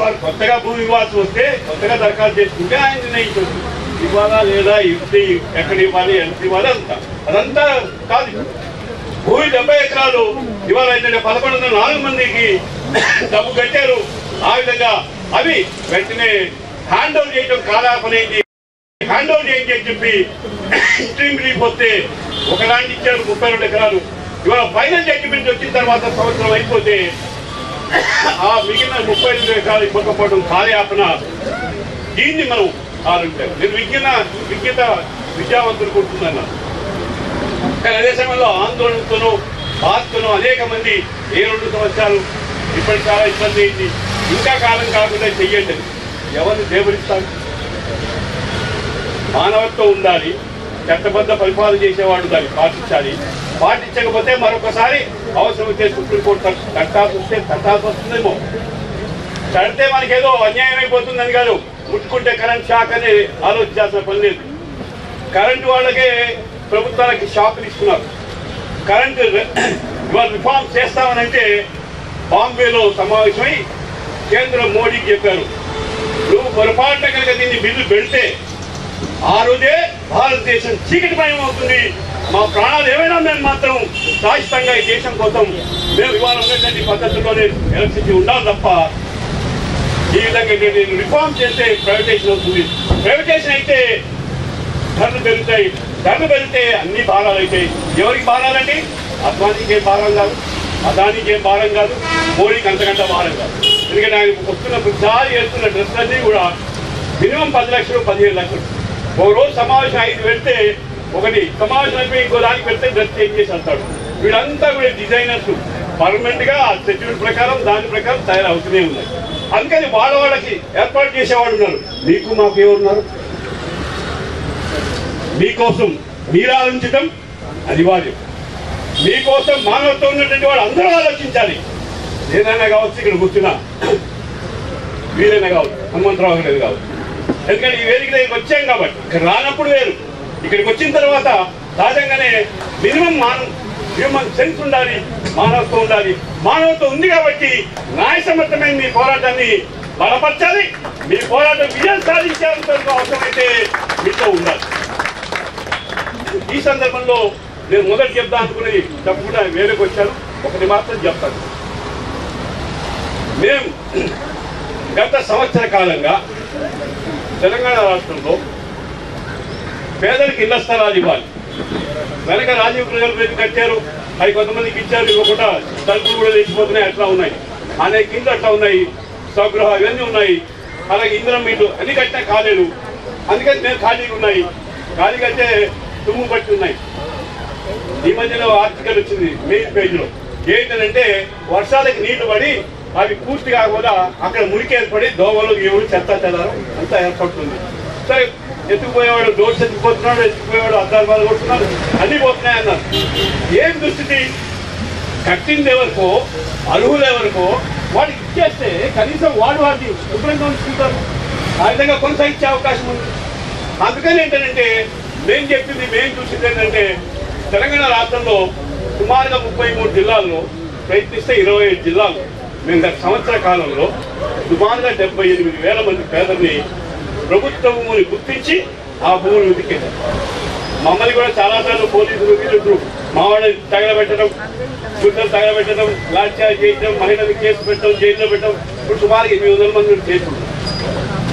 వారు కొత్తగా భూమి ఇవ్వాల్సి వస్తే కొత్తగా దరఖాస్తు చేసుకుంటే ఆయన నిర్ణయించవచ్చు, ఇవ్వాలా లేదా, ఇవ్వండి, ఎక్కడ ఇవ్వాలి, ఎంత ఇవ్వాలి, అదంతా కాదు. భూమి 70 ఎకరాలు ఇవాళ ఏంటంటే 1104 మందికి డబ్బు కట్టారు. ఆ విధంగా అవి వెంటనే హ్యాండ్ ఓవర్ చేయడం కాలాపనేది, హ్యాండ్ ఓవర్ చేయండి అని చెప్పి స్ట్రీమ్ రిలీఫ్ వస్తే ఒకలాంటి ఇచ్చారు 32 ఎకరాలు. ఇవాళ ఫైనల్ జడ్జిమెంట్ వచ్చిన తర్వాత సంవత్సరం అయిపోతే ఆ మిగిలిన 32 ఎకరాలు ఇవ్వకపోవడం కార్యాపన. దీన్ని మనం ఆలోచించాలి. నేను విజ్ఞత విద్యావంతులు కొడుతుందన్నా, కానీ అదే సమయంలో ఆందోళనతోనూ బాధతోనూ అనేక మంది 2 సంవత్సరాలు ఇప్పటికి చాలా ఇబ్బంది అయింది, ఇంకా కాలం కాకుండా చెయ్యండి. ఎవరిని దేవరిస్తాడు? మానవత్వం ఉండాలి, చట్టబద్ధ పరిపాలన చేసేవాడు దాన్ని పాటించాలి. పాటించకపోతే మరొకసారి అవసరం వస్తే సుప్రీంకోర్టు కట్టాల్సి వస్తుందేమో. కడితే మనకేదో అన్యాయం అయిపోతుందని కాదు, ముట్టుకుంటే కరెంట్ షాక్ అని ఆలోచించాల్సిన పని లేదు. కరెంటు వాళ్ళకే ప్రభుత్వాలకి షాకులు ఇస్తున్నారు. కరెంటు ఇవాళ రిఫార్మ్ చేస్తామనంటే బాంబేలో సమావేశమై కేంద్రం మోడీకి చెప్పారు, నువ్వు పొరపాటున కనుక దీన్ని బిల్లు పెడితే ఆ రోజే భారతదేశం చీకటిమయం అవుతుంది, మా ప్రాణాలు ఏమైనా మేము మాత్రం శాశ్వతంగా ఈ దేశం కోసం మేము ఇవాళ ఉన్నటువంటి పద్ధతుల్లోనే ఎలక్ట్రిసిటీ ఉండాలి తప్ప ఈ విధంగా రిఫార్మ్ చేస్తే ప్రైవేటైజేషన్ అవుతుంది. ప్రైవేటైజేషన్ అయితే ధరలు పెరుగుతాయి, ధరలు పెరిగితే అన్ని భారాలు అవుతాయి. ఎవరికి భారాలండి? అద్వానీకి ఏం భారం కాదు, అదానికి ఏం భారం కాదు, మోడీకి అంతకంటే భారం కాదు. ఎందుకంటే ఆయన వస్తున్న ప్రతిసారి వేస్తున్న డ్రెస్లన్నీ కూడా మినిమం 10 లక్షలు 15 లక్షలు. ఒక రోజు సమావేశం 5 పెడితే ఒకటి సమావేశం అయిపోయి ఇంకో దానికి పెడితే డ్రెస్ చేంజ్ చేసి వెళ్తాడు. వీళ్ళంతా కూడా డిజైనర్స్ పర్మనెంట్ గా షెడ్యూల్ ప్రకారం దాని ప్రకారం తయారవుతూనే ఉన్నాయి. అందుకని వాళ్ళకి ఏర్పాటు చేసేవాళ్ళు ఉన్నారు. మీకు మాకు ఎవరున్నారు? మీకోసం మీరు ఆలోచించడం అనివార్యం. మీకోసం మానవత్వం ఉన్నటువంటి వాళ్ళు అందరూ ఆలోచించాలి. ఏదైనా కావచ్చు, ఇక్కడ కూర్చున్నా వీరైనా కావచ్చు, హనుమంతరావు గారు కావచ్చు. ఎందుకంటే ఈ వేదిక దగ్గరికి వచ్చాం కాబట్టి ఇక్కడ రానప్పుడు వేరు, ఇక్కడికి వచ్చిన తర్వాత సహజంగానే మినిమం హ్యూమన్ సెన్స్ ఉండాలి, మానవత్వం ఉండాలి. మానవత్వం ఉంది కాబట్టి న్యాయసమ్మతమైన మీ పోరాటాన్ని బలపరచాలి. మీ పోరాటం విజయం సాధించేంత అవసరమైతే మీతో ఉండాలి. ఈ సందర్భంలో నేను మొదటి చెప్తా అనుకుని తప్పకుండా వేరేకి వచ్చాను. ఒకటి మాత్రం చెప్తాను. మేము గత సంవత్సర కాలంగా తెలంగాణ రాష్ట్రంలో పేదలకు ఇళ్ల స్థలాలు ఇవ్వాలి. వెనక రాజీవ్ ప్రజలు కట్టారు, అవి కొంతమందికి ఇచ్చారు, ఇవ్వకుండా తలుపులు కూడా తెచ్చిపోతున్నాయి. అట్లా ఉన్నాయి, అనేక ఇండ్లు అట్లా ఉన్నాయి, స్వగృహ ఇవన్నీ ఉన్నాయి. అలాగే ఇంధనం ఇల్లు అన్ని కట్టినా కాలేదు. అందుకని మేము ఖాళీగా ఉన్నాయి. ఖాళీగా అయితే తుమ్ము పట్టి ఉన్నాయి. ఈ మధ్యలో ఆర్టికల్ వచ్చింది మెయిన్ పేజ్లో. ఏంటంటే వర్షాలకి నీళ్లు పడి అవి పూర్తి కాకుండా అక్కడ మురికి ఏర్పడి దోమలు గీవులు చెత్త చెదారం అంతా ఏర్పడుతుంది. సరే, ఎత్తుకుపోయేవాడు డోర్స్ ఎత్తుకుపోతున్నాడు, ఎత్తుకుపోయేవాడు అద్దాలు బాధ కొడుతున్నాడు, అన్నీ పోతున్నాయి అన్నారు. ఏం దుస్థితి? కట్టింది ఎవరికో, అర్హులు ఎవరికో వాడికి ఇచ్చేస్తే కనీసం వాడిని శుభ్రంగా ఉంచుకుంటారు. ఆ విధంగా కొనసాగించే అవకాశం ఉంది. అందుకని ఏంటంటే మేము చెప్పింది, మేము చూసింది ఏంటంటే తెలంగాణ రాష్ట్రంలో సుమారుగా 33 జిల్లాల్లో ప్రయత్నిస్తే 25 జిల్లాలు మేము గత సంవత్సర కాలంలో సుమారుగా 78,000 మంది పేదల్ని ప్రభుత్వ భూముని గుర్తించి ఆ భూములు వెతికేశారు. మమ్మల్ని కూడా చాలాసార్లు పోలీసులు వీళ్ళు మా వాళ్ళని తగలబెట్టడం, గుడ్డలు తగలబెట్టడం, లాఠీచార్జ్ చేయడం, మహిళలకు కేసు పెట్టడం, జైల్లో పెట్టడం. ఇప్పుడు సుమారుగా 800 మంది చేస్తున్నారు,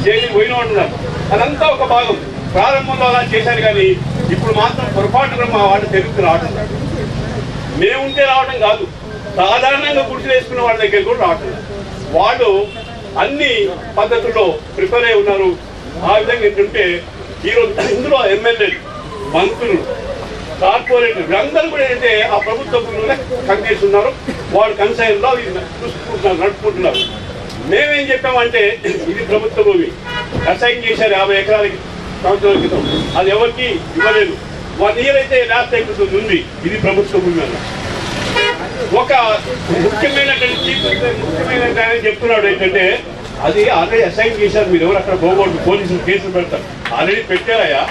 జైలుకి పోయిన ఉంటున్నారు. అదంతా ఒక భాగం. ప్రారంభంలో అలా చేశారు, కానీ ఇప్పుడు మాత్రం పొరపాటుగా మా వాళ్ళు తెలుగుకు రావడం. మేముంటే రావడం కాదు, సాధారణంగా గుర్తు వేసుకున్న వాళ్ళ దగ్గర కూడా రావడం. వాళ్ళు అన్ని పద్ధతుల్లో ప్రిపేర్ అయి ఉన్నారు. ఆ విధంగా ఏంటంటే ఈరోజు ఇందులో ఎమ్మెల్యేలు, మంత్రులు, కార్పొరేటర్లు వీళ్ళందరూ కూడా ఏంటంటే ఆ ప్రభుత్వ భూములనే కన్నేసి ఉన్నారు. వాళ్ళు కన్సైన్లో చూసుకుంటున్నారు, నడుపుకుంటున్నారు. మేమేం చెప్పామంటే ఇది ప్రభుత్వ భూమి, అసైన్ చేశారు 50 ఎకరాలకి సంవత్సరాల క్రితం. అది ఎవరికి ఇవ్వలేదు. 1 ఇయర్ అయితే లాస్ట్ అయిపోతుంది ఉంది. ఇది ప్రభుత్వ భూమి అన్న ఒక ముఖ్యమైనటువంటి చెప్తున్నాడు ఏంటంటే అది ఆల్రెడీ అసైన్ చేశారు, మీరు ఎవరు అక్కడ పోకూడదు, పోలీసులు కేసులు పెడతారు. ఆల్రెడీ పెట్టారయ్యా,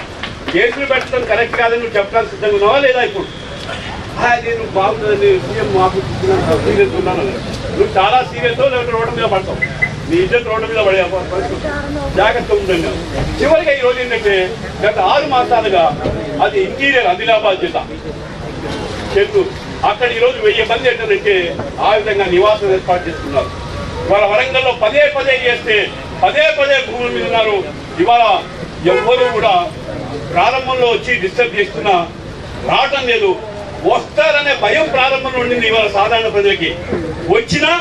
కేసులు పెట్టడం కరెక్ట్ కాదని నువ్వు చెప్పడానికి సిద్ధంగా ఉన్నావా లేదా? ఇప్పుడు నేను బాగుంటుంది, సీఎం మాకు సీరియస్ ఉన్నాను. నువ్వు చాలా సీరియస్, లేకపోతే రోడ్డు మీద పడతావు, నీ ఇద్దరు రోడ్డు మీద పడే జాగ్రత్త ఉండండి. చివరిగా ఈ రోజు ఏంటంటే గత 6 మాసాలుగా అది ఇంటీరియర్ ఆదిలాబాద్ జిల్లా చెన్నూరు, అక్కడ ఈరోజు 1000 మంది ఏంటంటే ఆ విధంగా నివాసం ఏర్పాటు చేస్తున్నారు. ఇవాళ వరంగల్లో పదే చేస్తే పదే భూముల మీద ఉన్నారు. ఇవాళ ఎవ్వరూ కూడా ప్రారంభంలో వచ్చి డిస్టర్బ్ చేస్తున్నా రావటం లేదు. వస్తారనే భయం ప్రారంభంలో ఉండింది. ఇవాళ సాధారణ ప్రజలకి వచ్చినా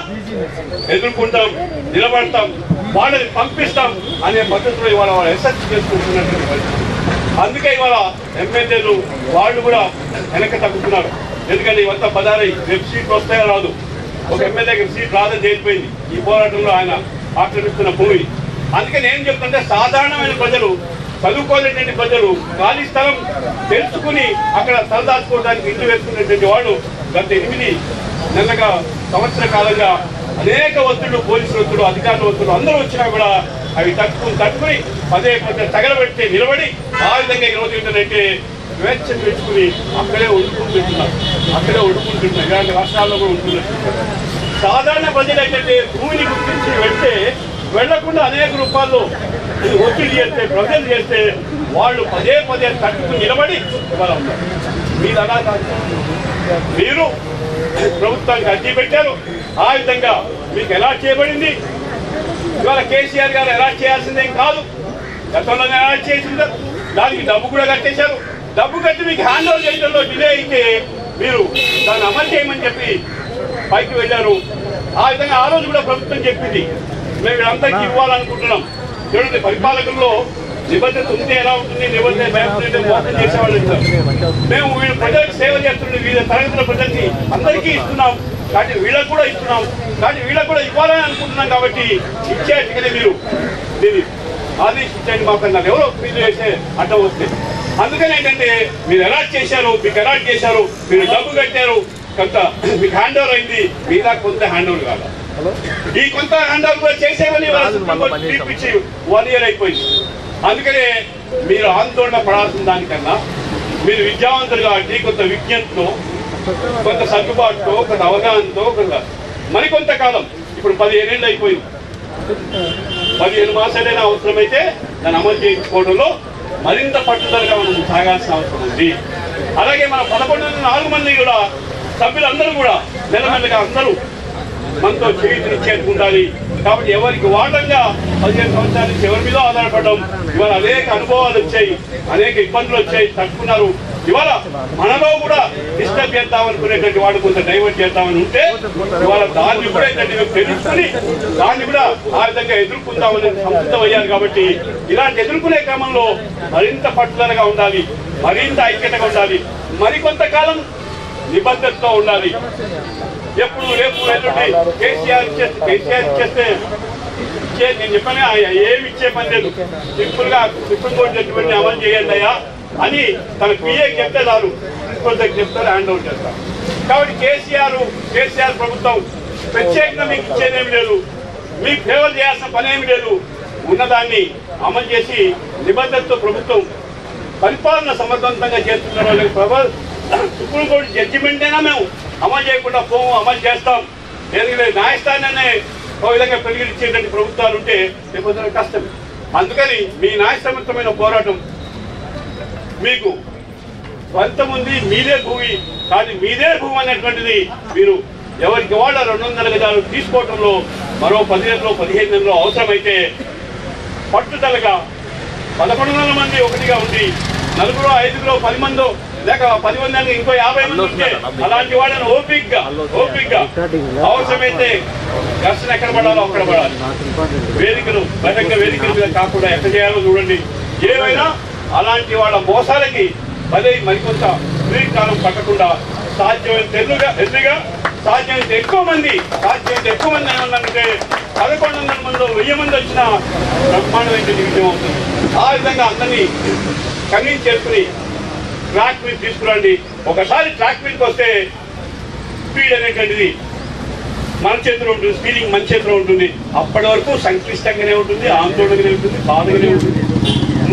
ఎదుర్కొంటాం, నిలబడతాం, వాళ్ళని పంపిస్తాం అనే పద్ధతిలో ఇవాళ వాళ్ళు రీసెర్చ్ చేసుకుంటున్నటువంటి పరిస్థితి. అందుకే ఇవాళ ఎమ్మెల్యేలు వాళ్ళు కూడా వెనక్కి తగ్గుతున్నారు. ఎందుకంటే ఇవంతా పదారై రేపు సీట్లు వస్తాయో రాదు. ఒక ఎమ్మెల్యేకి సీట్ రాదని తేలిపోయింది ఈ పోరాటంలో ఆయన ఆక్రమిస్తున్న భూమి. అందుకని ఏం చెప్తుంటే సాధారణమైన ప్రజలు, చదువుకోలేటువంటి ప్రజలు ఖాళీ స్థలం తెలుసుకుని అక్కడ తలదాచుకోవడానికి ఇల్లు వేసుకునేటువంటి వాళ్ళు గత 8 నెలలుగా సంవత్సర కాలంగా అనేక ఒత్తిళ్లు, పోలీసుల ఒత్తిళ్లు, అధికారుల ఒత్తిళ్లు అందరూ వచ్చినా కూడా అవి తట్టుకుని పదే తగలబెట్టి నిలబడి ఆ విధంగా ఈరోజు ఏంటంటే స్వేచ్ఛ పెంచుకుని అక్కడే ఉడుకుంటున్నారు. ఇలాంటి రాష్ట్రాల్లో కూడా ఉంటున్నారు. సాధారణ ప్రజలు ఏంటంటే భూమిని గుర్తించి వెళ్తే వెళ్లకుండా అనేక రూపాల్లో ఒత్తిడి చేస్తే, ప్రజలు చేస్తే వాళ్ళు పదే తట్టుకుని నిలబడి ఇవాళ ఉన్నారు. మీరు అలా కాదు, మీరు ప్రభుత్వానికి అర్జీ పెట్టారు. ఆ విధంగా మీకు ఎలా చేయబడింది. ఇవాళ కేసీఆర్ గారు ఎలా చేయాల్సిందేం కాదు, గతంలో ఎలా చేసిందో దానికి డబ్బు కూడా కట్టేశారు. డబ్బు కట్టి మీకు హ్యాండ్ ఓవర్ చేయడంలో డిలే అయితే మీరు దాన్ని అమలు చేయమని చెప్పి పైకి వెళ్ళారు. ఆ విధంగా ఆ రోజు కూడా ప్రభుత్వం చెప్పింది మేము వీళ్ళందరికీ ఇవ్వాలనుకుంటున్నాం. చూడండి, పరిపాలకుల్లో నిబద్ధత ఉంటే ఎలా ఉంటుంది, నిబద్ధత భయపడి మోసం చేసేవాళ్ళు ఇస్తారు. మేము వీళ్ళు ప్రజలకు సేవ చేస్తుండే వివిధ తరగతుల ప్రజలకి అందరికీ ఇస్తున్నాం, కాబట్టి వీళ్ళకు కూడా ఇస్తున్నాం, కాబట్టి వీళ్ళకు కూడా ఇవ్వాలని అనుకుంటున్నాం. కాబట్టి ఇచ్చేట్టుగానే మీరు దీన్ని ఆదేశించండి మాకన్నారు. ఎవరో ఫీజు చేసే అడ్డం వస్తే అందుకని ఏంటంటే మీరు ఎలా చేశారు, మీకు ఎలా చేశారు, మీరు డబ్బు కట్టారు, కొంత మీకు హ్యాండ్ ఓవర్ అయింది, మీద కొంత హ్యాండ్ ఓవర్ కాదు. ఈ కొంత హ్యాండ్ ఓవర్ కూడా చేసేవని తీర్పిచ్చి 1 year అయిపోయింది. అందుకనే మీరు ఆందోళన పడాల్సిన దానికన్నా మీరు విద్యావంతులు కాబట్టి కొంత విజ్ఞతతో, కొంత సర్దుబాటుతో, కొంత అవగాహనతో, కొంత మరికొంత కాలం ఇప్పుడు 15 ఏళ్ళు అయిపోయింది. 15 మాసాలైనా అవసరమైతే దాన్ని అమలు చేసుకోవడంలో మరింత పట్టుదలగా మనం సాగాల్సిన అవసరం ఉంది. అలాగే మన 11 మంది కూడా సభ్యులందరూ కూడా నెలమెల్లగా అందరూ మనతో చేతినిచ్చేందుకు ఉండాలి. కాబట్టి ఎవరికి వాటంగా 15 సంవత్సరాల నుంచి ఎవరి మీద ఆధారపడడం, ఇవాళ అనేక అనుభవాలు వచ్చాయి, అనేక ఇబ్బందులు వచ్చాయి, తట్టుకున్నారు. ఇవాళ మనలో కూడా డిస్టర్బ్ చేద్దామనుకునేటువంటి వాడు కొంత డైవర్ట్ చేద్దామని ఉంటే ఇవాళ దాన్ని కూడా ఏంటంటే తెలుసుకుని దాన్ని కూడా ఆ విధంగా ఎదుర్కొందామని సంసిద్ధం అయ్యారు. కాబట్టి ఇలాంటి ఎదుర్కొనే క్రమంలో మరింత పట్టుదలగా ఉండాలి, మరింత ఐక్యతగా ఉండాలి, మరికొంతకాలం నిబద్ధతతో ఉండాలి. ఎప్పుడు రేపు ఎల్లుండి కేసీఆర్ ఇచ్చేస్తే నేను చెప్పాను ఏమి ఇచ్చే పని లేదు, సింపుల్ గా సుప్రీంకోర్టు జడ్జిమెంట్ అమలు చేయండి అయ్యా అని తన పిఏకి చెప్తే చాలు, ప్రిన్సిపల్ దగ్గర చెప్తారు, హ్యాండ్ ఓవర్ చేస్తారు. కాబట్టి కేసీఆర్ ప్రభుత్వం ప్రత్యేకంగా మీకు ఇచ్చేదేమి లేదు, మీకు ఫేవర్ చేయాల్సిన పని ఏమి లేదు. ఉన్నదాన్ని అమలు చేసి నిబద్ధతతో ప్రభుత్వం పరిపాలన సమర్థవంతంగా చేస్తున్న వాళ్ళకి సుప్రీంకోర్టు జడ్జిమెంట్ అయినా మేము అమలు చేయకుండా పోము, అమలు చేస్తాం. ఎందుకంటే న్యాయస్థానాన్ని ఒక విధంగా పెరిగిచ్చేటువంటి ప్రభుత్వాలు ఉంటే లేకపోతే కష్టం. అందుకని మీ న్యాయసమ్మతమైన పోరాటం మీకు ఫలితం ఉంది. మీదే భూమి కానీ మీదే భూమి అనేటువంటిది మీరు ఎవరికి వాళ్ళ 200 గజాలు తీసుకోవడంలో మరో 10 నెలలో 15 నెలలో అవసరమైతే పట్టుదలగా 1100 మంది ఒకటిగా ఉండి 4 5 10 మందో లేక 10 మంది ఇంకో 50 మంది ఉంటే అలాంటి వాళ్ళని ఓపిక్గా అవసరమైతే ఘర్షణ ఎక్కడ పడాలో అక్కడ పడాలి. వేదికలు బహిరంగ వేదికల మీద కాకుండా ఎక్కడ చేయాలో చూడండి. ఏమైనా అలాంటి వాళ్ళ మోసాలకి మరికొంత కాలం పట్టకుండా సాధ్యమైనంత ఎదురుగా సాధ్యమైనంత ఎక్కువ మంది ఏమన్నారంటే 1100 మంది 1000 మంది వచ్చిన బ్రహ్మాండమైన విజయం అవుతుంది. ఆ విధంగా అందరినీ కన్విన్స్ చేసుకుని ట్రాక్ మీద తీసుకురండి. ఒకసారి ట్రాక్ మీదకి వస్తే స్పీడ్ అనేటువంటిది మన చేతిలో ఉంటుంది, స్పీడింగ్ మన చేతిలో ఉంటుంది. అప్పటి వరకు సంక్లిష్టంగానే ఉంటుంది, ఆందోళనగానే ఉంటుంది, బాధగానే ఉంటుంది.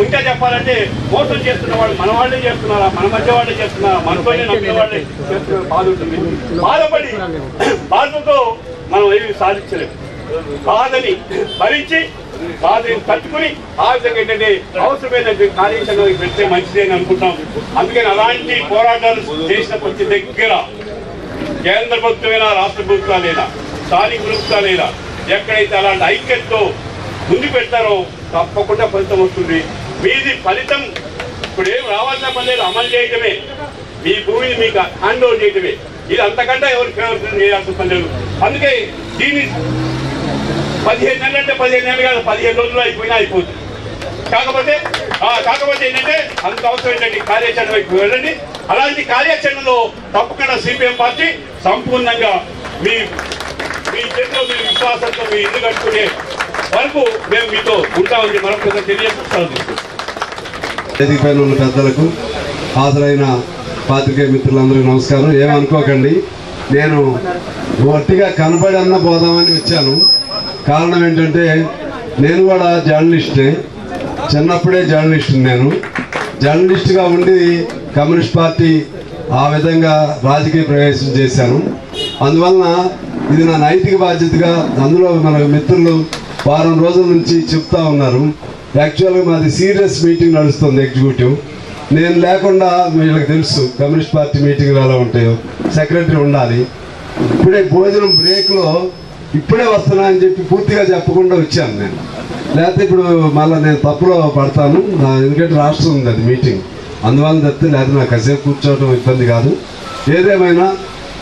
ఇంకా చెప్పాలంటే మోసం చేస్తున్న వాళ్ళు మన వాళ్ళే చేస్తున్నారా, మన మధ్య వాళ్ళే చేస్తున్నారా, మనతోనే నమ్మిన వాళ్ళే చేస్తున్న బాధ ఉంటుంది. బాధతో మనం ఏమి సాధించలేము. బాధని భరించి బాధని తట్టుకుని ఆ విధంగా ఏంటంటే అవసరమైన కార్యాచరణ పెడితే మంచిది అని అనుకుంటాం. అందుకని అలాంటి పోరాటాలు చేసిన ప్రతి దగ్గర కేంద్ర ప్రభుత్వమైనా రాష్ట్ర ప్రభుత్వాలైనా స్థానిక ప్రభుత్వాలైనా ఎక్కడైతే అలాంటి ఐక్యతతో ముందు పెడతారో తప్పకుండా ఫలితం వస్తుంది. మీది ఫలితం ఇప్పుడు ఏం రావాల్సిన పని లేదు, అమలు చేయటమే, మీ భూమిని మీకు హ్యాండ్ ఓవర్ చేయటమే. ఇది అంతకంటే ఎవరికి ఫేవర్ చేయాల్సిన పని లేదు. అందుకే దీన్ని 15 నెలలు అంటే 15 నెలలు కాదు, 15 రోజులు అయిపోయినా అయిపోతుంది. కాకపోతే ఏంటంటే అంత అవసరం ఏంటంటే కార్యాచరణ వైపు వెళ్ళండి. అలాంటి కార్యాచరణలో తప్పకుండా సిపిఎం పార్టీ సంపూర్ణంగా మీ చేతిలో మీ విశ్వాసంతో మీ ఇల్లు కట్టుకునే వరకు మేము మీతో ఉంటామని మరొక తెలియజేస్తాను. వేదిక పైన ఉన్న పెద్దలకు, హాజరైన పాత్రికేయ మిత్రులందరికీ నమస్కారం. ఏమనుకోకండి, నేను ఒట్టిగా కనబడి అన్న పోదామని వచ్చాను. కారణం ఏంటంటే నేను కూడా జర్నలిస్టే, చిన్నప్పుడే జర్నలిస్ట్. నేను జర్నలిస్ట్గా ఉండి కమ్యూనిస్ట్ పార్టీ ఆ విధంగా రాజకీయ ప్రవేశం చేశాను. అందువలన ఇది నా నైతిక బాధ్యతగా, అందులో మన మిత్రులు వారం రోజుల నుంచి చెప్తా ఉన్నారు. యాక్చువల్గా మాది సీరియస్ మీటింగ్ నడుస్తుంది ఎగ్జిక్యూటివ్. నేను లేకుండా వీళ్ళకి తెలుసు కమ్యూనిస్ట్ పార్టీ మీటింగ్లు ఎలా ఉంటాయో, సెక్రటరీ ఉండాలి. ఇప్పుడే భోజనం బ్రేక్లో ఇప్పుడే వస్తున్నా అని చెప్పి పూర్తిగా చెప్పకుండా వచ్చాను నేను. లేకపోతే ఇప్పుడు మళ్ళీ నేను తప్పులో పడతాను, ఎందుకంటే రాష్ట్రం ఉంది అది మీటింగ్, అందువల్ల తప్పితే లేదా నాకు కాసేపు కూర్చోవడం ఇబ్బంది కాదు. ఏదేమైనా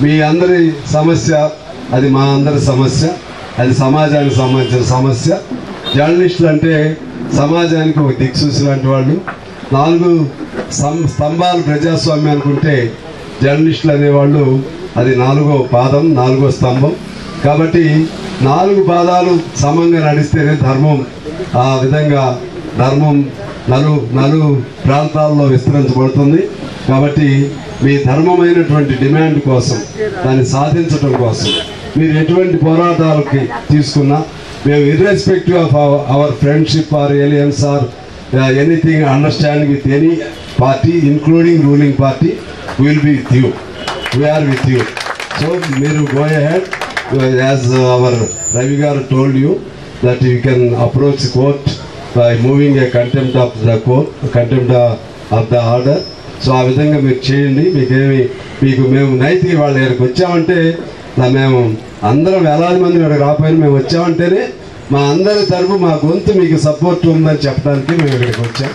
మీ అందరి సమస్య అది మా అందరి సమస్య, అది సమాజానికి సంబంధించిన సమస్య. జర్నలిస్టులు అంటే సమాజానికి ఒక దిక్సూచి లాంటి వాళ్ళు. 4 స్తంభాలు ప్రజాస్వామ్యానికి ఉంటే జర్నలిస్టులు అనేవాళ్ళు అది 4వ పాదం, 4వ స్తంభం. కాబట్టి 4 పాదాలు సమంగా నడిస్తేనే ధర్మం ఆ విధంగా ధర్మం నలు ప్రాంతాల్లో విస్తరించబడుతుంది. కాబట్టి మీ ధర్మమైనటువంటి డిమాండ్ కోసం, దాన్ని సాధించడం కోసం మీరు ఎటువంటి పోరాటాలకి తీసుకున్నా మేము irrespective of our friendship or alliances or anything understanding with any party including ruling party will be with you, we are with you. So మీరు go ahead as our Ravi garu told you that you can approach court by moving a contempt of the court, contempt of the order. So ఆ విధంగా మీరు చేయండి. మీకు మేము నైతిక వాళ్ళ దగ్గరికి వచ్చామంటే మేము అందరం వేలాది మంది ఇక్కడికి రాపోయినా మేము వచ్చామంటేనే మా అందరి తరపు మా గొంతు మీకు సపోర్ట్ ఉందని చెప్పడానికి మేము ఇక్కడికి వచ్చాం.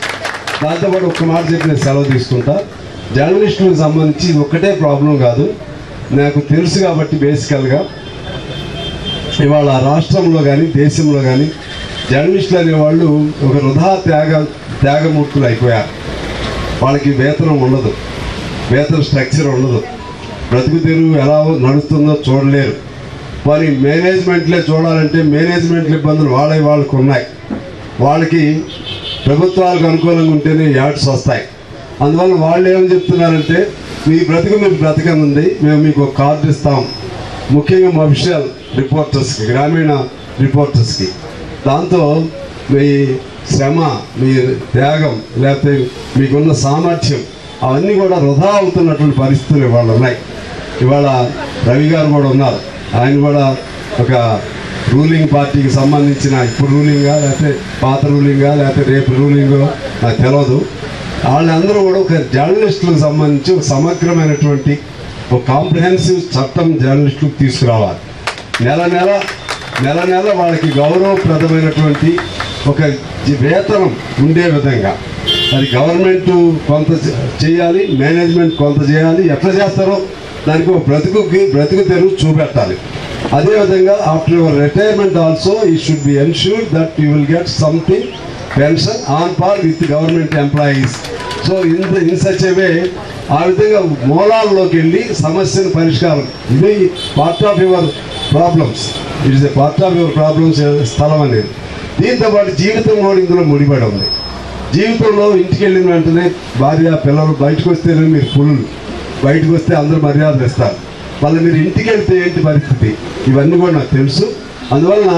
దాంతోపాటు ఒక్క మాట చెప్పి నేను సెలవు తీసుకుంటా. జర్నలిస్టులకు సంబంధించి ఒక్కటే ప్రాబ్లం కాదు, నాకు తెలుసు కాబట్టి బేసికల్గా ఇవాళ రాష్ట్రంలో కానీ దేశంలో కానీ జర్నలిస్టులు అనేవాళ్ళు ఒక వృధా త్యాగమూర్తులు అయిపోయారు. వాళ్ళకి వేతనం ఉండదు, వేతన స్ట్రక్చర్ ఉండదు, బ్రతుకు తెరువు ఎలా నడుస్తుందో చూడలేరు. మరి మేనేజ్మెంట్లే చూడాలంటే మేనేజ్మెంట్ల ఇబ్బందులు వాళ్ళకు ఉన్నాయి. వాళ్ళకి ప్రభుత్వాలకు అనుకూలంగా ఉంటేనే యాడ్స్ వస్తాయి. అందువల్ల వాళ్ళు ఏమని చెప్తున్నారంటే మీ బ్రతుకు మీకు బ్రతకనుంది, మేము మీకు ఒక కార్డు ఇస్తాం, ముఖ్యంగా మా అఫీషియల్ రిపోర్టర్స్కి, గ్రామీణ రిపోర్టర్స్కి. దాంతో మీ శ్రమ, మీ త్యాగం, లేకపోతే మీకున్న సామర్థ్యం అవన్నీ కూడా వృధా అవుతున్నటువంటి పరిస్థితులు ఇవాళ ఉన్నాయి. ఇవాళ రవి గారు కూడా ఉన్నారు, ఆయన కూడా ఒక రూలింగ్ పార్టీకి సంబంధించిన, ఇప్పుడు రూలింగా లేకపోతే పాత రూలింగా లేకపోతే రేపు రూలింగో నాకు తెలియదు. వాళ్ళందరూ కూడా ఒక జర్నలిస్టులకు సంబంధించి ఒక సమగ్రమైనటువంటి ఒక కాంప్రిహెన్సివ్ చట్టం జర్నలిస్టులకు తీసుకురావాలి. నెల నెల వాళ్ళకి గౌరవప్రదమైనటువంటి ఒక వేతనం ఉండే విధంగా అది గవర్నమెంట్ కొంత చేయాలి, మేనేజ్మెంట్ కొంత చేయాలి. ఎట్లా చేస్తారో దానికి ఒక బ్రతుకు తెరువు చూపెట్టాలి. అదేవిధంగా ఆఫ్టర్ యువర్ రిటైర్మెంట్ ఆల్సో ఈ should be ensured that you will get something pension on par with government employees. So in such a way ఆ విధంగా మూలాల్లోకి వెళ్ళి సమస్యను పరిష్కారం, ఇది part of your problems, it is a part of your problems స్థలం అనేది. దీంతోపాటు జీవితం కూడా ఇందులో ముడిపడి ఉంది. జీవితంలో ఇంటికి వెళ్ళిన వెంటనే భార్య పిల్లలు బయటకు వస్తేనే మీరు ఫుల్, బయటకు వస్తే అందరూ మర్యాదలు ఇస్తారు. మళ్ళీ మీరు ఇంటికి వెళ్తే ఏంటి పరిస్థితి, ఇవన్నీ కూడా నాకు తెలుసు. అందువలన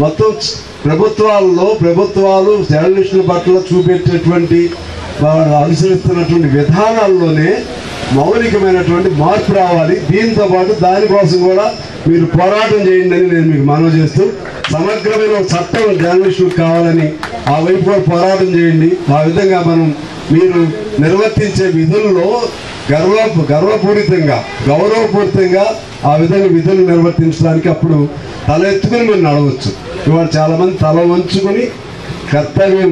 మొత్తం ప్రభుత్వాలు జర్నలిస్టుల పట్ల చూపెట్టేటువంటి వాళ్ళు అనుసరిస్తున్నటువంటి విధానాల్లోనే మౌలికమైనటువంటి మార్పు రావాలి. దీంతో పాటు దానికోసం కూడా మీరు పోరాటం చేయండి అని నేను మీకు మనవి చేస్తూ, సమగ్రమైన చట్టం జర్నలిస్టులకు కావాలని ఆ వైపు కూడా పోరాటం చేయండి. ఆ విధంగా మీరు నిర్వర్తించే విధుల్లో గౌరవపూరితంగా ఆ విధంగా విధులు నిర్వర్తించడానికి అప్పుడు తల ఎత్తుకుని మీరు నడవచ్చు. ఇవాళ చాలామంది తల వంచుకొని కర్తవ్యం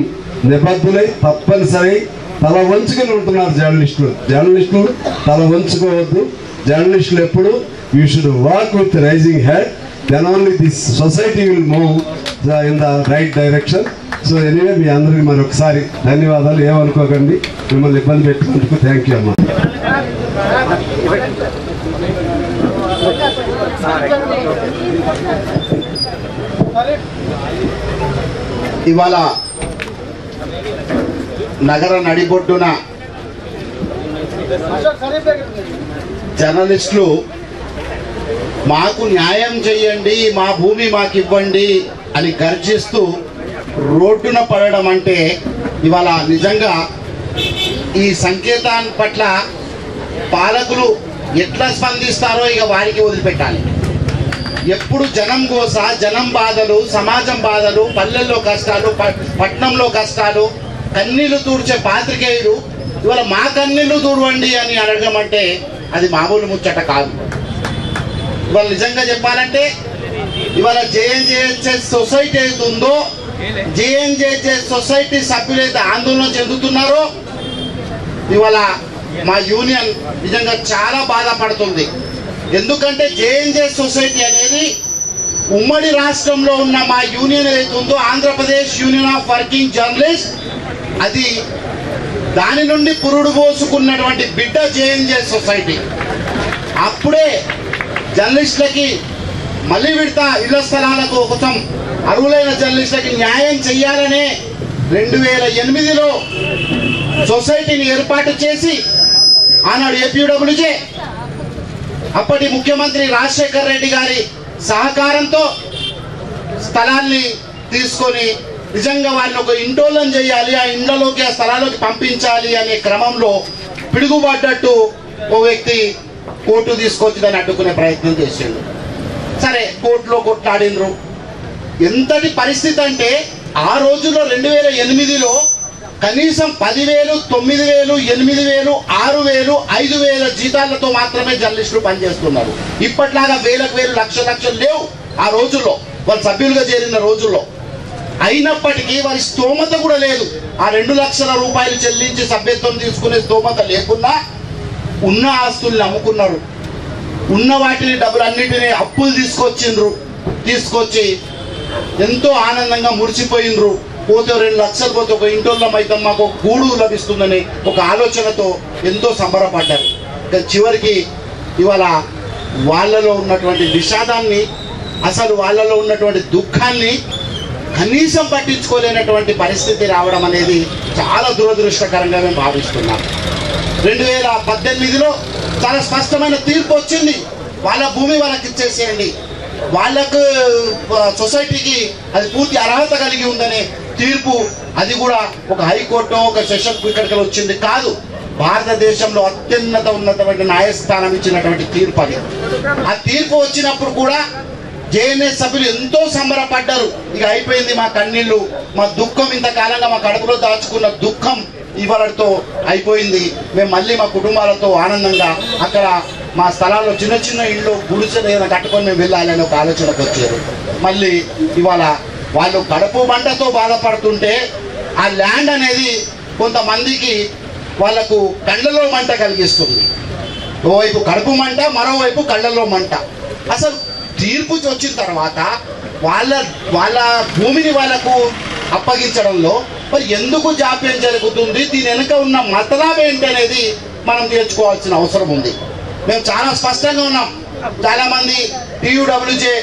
నిబద్ధులై తప్పనిసరి తల వంచుకొని ఉంటున్నారు జర్నలిస్టులు తల వంచుకోవద్దు. జర్నలిస్టులు ఎప్పుడు you should walk with raising head, then only this society will move in the right direction. So anyway మీ అందరికీ మరొకసారి ధన్యవాదాలు. ఏమనుకోకండి, మిమ్మల్ని ఇబ్బంది పెట్టినందుకు థ్యాంక్ యూ అమ్మా. ఇవాళ నగర నడిబొడ్డున జర్నలిస్టులు మాకు న్యాయం చేయండి, మా భూమి మాకు ఇవ్వండి అని గర్జిస్తూ రోడ్డున పడడం అంటే ఇవాళ నిజంగా ఈ సంకేతాన్ని పట్ల పాలకులు ఎట్లా స్పందిస్తారో ఇక వారికి వదిలిపెట్టాలి. ఎప్పుడు జనం గోస, జనం బాధలు, సమాజం బాధలు, పల్లెల్లో కష్టాలు, పట్టణంలో కష్టాలు, కన్నీళ్లు తూర్చే పాత్రికేయులు ఇవాళ మా కన్నీళ్ళు దూడవండి అని అడగమంటే అది మామూలు ముచ్చట కాదు. ఇవాళ నిజంగా చెప్పాలంటే ఇవాళ జేఎన్జేహెచ్ఎస్ సొసైటీ అయితే ఉందో, జేఎన్జేహెచ్ఎస్ సొసైటీ సభ్యులైతే ఆందోళన చెందుతున్నారో ఇవాళ మా యూనియన్ నిజంగా చాలా బాధపడుతుంది. ఎందుకంటే జేఎన్జేహెచ్ సొసైటీ అనేది ఉమ్మడి రాష్ట్రంలో ఉన్న మా యూనియన్ ఏదైతే ఉందో Andhra Pradesh union of working journalist, అది దాని నుండి పురుడు పోసుకున్నటువంటి బిడ్డ జేఎన్జేహెచ్ సొసైటీ. అప్పుడే జర్నలిస్టులకి మళ్ళీ విడత ఇళ్ల స్థలాలకు కోసం అర్హులైన జర్నలిస్టులకి న్యాయం చేయాలనే 2008లో సొసైటీని ఏర్పాటు చేసి ఆనాడు ఏపీడబ్ల్యూజే అప్పటి ముఖ్యమంత్రి రాజశేఖర్ రెడ్డి గారి సహకారంతో స్థలాన్ని తీసుకొని నిజంగా వాళ్ళని ఒక ఇంటోలం చేయాలి, ఆ ఇండ్లలోకి ఆ స్థలాల్లోకి పంపించాలి అనే క్రమంలో పిడుగుపడ్డట్టు ఓ వ్యక్తి కోర్టు తీసుకొచ్చి దాన్ని అడ్డుకునే ప్రయత్నం చేసిండు. సరే కోర్టులో కొట్లాడినరు. ఎంతటి పరిస్థితి అంటే ఆ రోజుల్లో 2008లో కనీసం 10,000, 9,000, 8,000, 6,000, 5,000 జీతాలతో మాత్రమే జర్నలిస్టులు పనిచేస్తున్నారు. ఇప్పట్లాగా వేలకు వేలు లక్షలు లేవు ఆ రోజుల్లో, వాళ్ళు సభ్యులుగా చేరిన రోజుల్లో. అయినప్పటికీ వారి స్తోమత కూడా లేదు. ఆ 2 లక్షల రూపాయలు చెల్లించి సభ్యత్వం తీసుకునే స్తోమత లేకున్నా ఉన్న ఆస్తుల్ని అమ్ముకున్నారు. ఉన్న వాటిని డబ్బులన్నిటినీ అప్పులు తీసుకొచ్చి ఎంతో ఆనందంగా మురిసిపోయినరు. పోతే 2 లక్షలు పోతే ఒక ఇంటోళ్ళం అయితే మాకు ఒక గూడు లభిస్తుందని ఒక ఆలోచనతో ఎంతో సంబరపడ్డారు. చివరికి ఇవాళ వాళ్ళలో ఉన్నటువంటి విషాదాన్ని, అసలు వాళ్ళలో ఉన్నటువంటి దుఃఖాన్ని కనీసం పట్టించుకోలేనటువంటి పరిస్థితి రావడం అనేది చాలా దురదృష్టకరంగా మేము భావిస్తున్నాం. 2018లో చాలా స్పష్టమైన తీర్పు వచ్చింది. వాళ్ళ భూమి వాళ్ళకి ఇచ్చేసేయండి, వాళ్ళకు సొసైటీకి అది పూర్తి అర్హత కలిగి ఉందనే తీర్పు. అది కూడా ఒక హైకోర్టు ఒక సెషన్ ఇక్కడికి వచ్చింది కాదు, భారతదేశంలో ఉన్నతమైన న్యాయస్థానం ఇచ్చినటువంటి తీర్పు అది. ఆ తీర్పు వచ్చినప్పుడు కూడా జేఎన్ఎస్ సభ్యులు ఎంతో సంబరపడ్డారు. ఇక అయిపోయింది మా కన్నీళ్ళు, మా దుఃఖం, ఇంతకాలంగా మా కడుపులో దాచుకున్న దుఃఖం ఇవాళతో అయిపోయింది. మేము మళ్ళీ మా కుటుంబాలతో ఆనందంగా అక్కడ మా స్థలాల్లో చిన్న చిన్న ఇళ్ళు గుడిసెలు ఏదైనా కట్టుకొని మేము వెళ్ళాలని ఒక ఆలోచనకు వచ్చారు. మళ్ళీ ఇవాళ వాళ్ళు కడుపు మంటతో బాధపడుతుంటే ఆ ల్యాండ్ అనేది కొంతమందికి వాళ్ళకు కళ్ళలో మంట కలిగిస్తుంది. ఓవైపు కడుపు మంట, మరోవైపు కళ్ళలో మంట. అసలు తీర్పు వచ్చిన తర్వాత వాళ్ళ భూమిని వాళ్ళకు అప్పగించడంలో మరి ఎందుకు జాప్యం జరుగుతుంది, దీని వెనుక ఉన్న మతలాభం ఏంటి అనేది మనం నేర్చుకోవాల్సిన అవసరం ఉంది. మేము చాలా స్పష్టంగా ఉన్నాం. చాలామంది టీయూడబ్ల్యూజే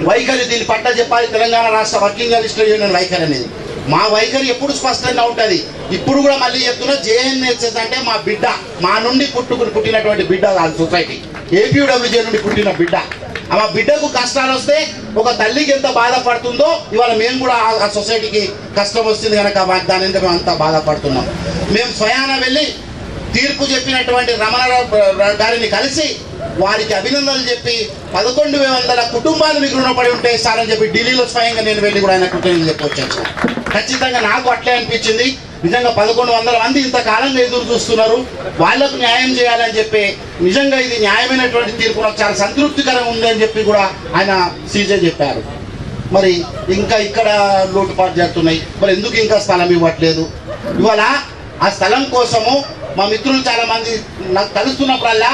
వైఖరి దీని పట్ల చెప్పాలి, తెలంగాణ రాష్ట్ర వర్కింగ్ జర్నలిస్టుల యూనియన్ వైఖరి అనేది. మా వైఖరి ఎప్పుడు స్పష్టంగా ఉంటుంది. ఇప్పుడు కూడా మళ్ళీ చెప్తున్నా, జేఎన్హెచ్ఎస్ అంటే మా బిడ్డ, మా నుండి పుట్టినటువంటి బిడ్డ కాదు సొసైటీ, ఏపీడబ్ల్యూజే నుండి పుట్టిన బిడ్డ. ఆ బిడ్డకు కష్టాలు వస్తే ఒక తల్లికి ఎంత బాధపడుతుందో ఇవాళ మేము కూడా ఆ సొసైటీకి కష్టం వస్తుంది కనుక దాని మీద మేము అంతా బాధపడుతున్నాం. మేము స్వయాన వెళ్ళి తీర్పు చెప్పినటువంటి రమణారావు గారిని కలిసి వారికి అభినందనలు చెప్పి 11,000 కుటుంబాలు మీకు రుణపడి ఉంటాయి సార్ అని చెప్పి ఢిల్లీలో స్వయంగా నేను వెళ్ళి కూడా ఆయన కృతజ్ఞతలు చెప్పొచ్చాను సార్. ఖచ్చితంగా నాకు అట్లే అనిపించింది. నిజంగా 1100 మంది ఇంతకాలంగా ఎదురు చూస్తున్నారు, వాళ్లకు న్యాయం చేయాలని చెప్పి నిజంగా ఇది న్యాయమైనటువంటి తీర్పు నాకు చాలా సంతృప్తికరంగా ఉంది అని చెప్పి కూడా ఆయన సీజే చెప్పారు. మరి ఇంకా ఇక్కడ లోటుపాటు జరుగుతున్నాయి, మరి ఎందుకు ఇంకా స్థలం ఇవ్వట్లేదు? ఇవాళ ఆ స్థలం కోసము మా మిత్రులు చాలా మంది నాకు కలుస్తున్నప్పుడల్లా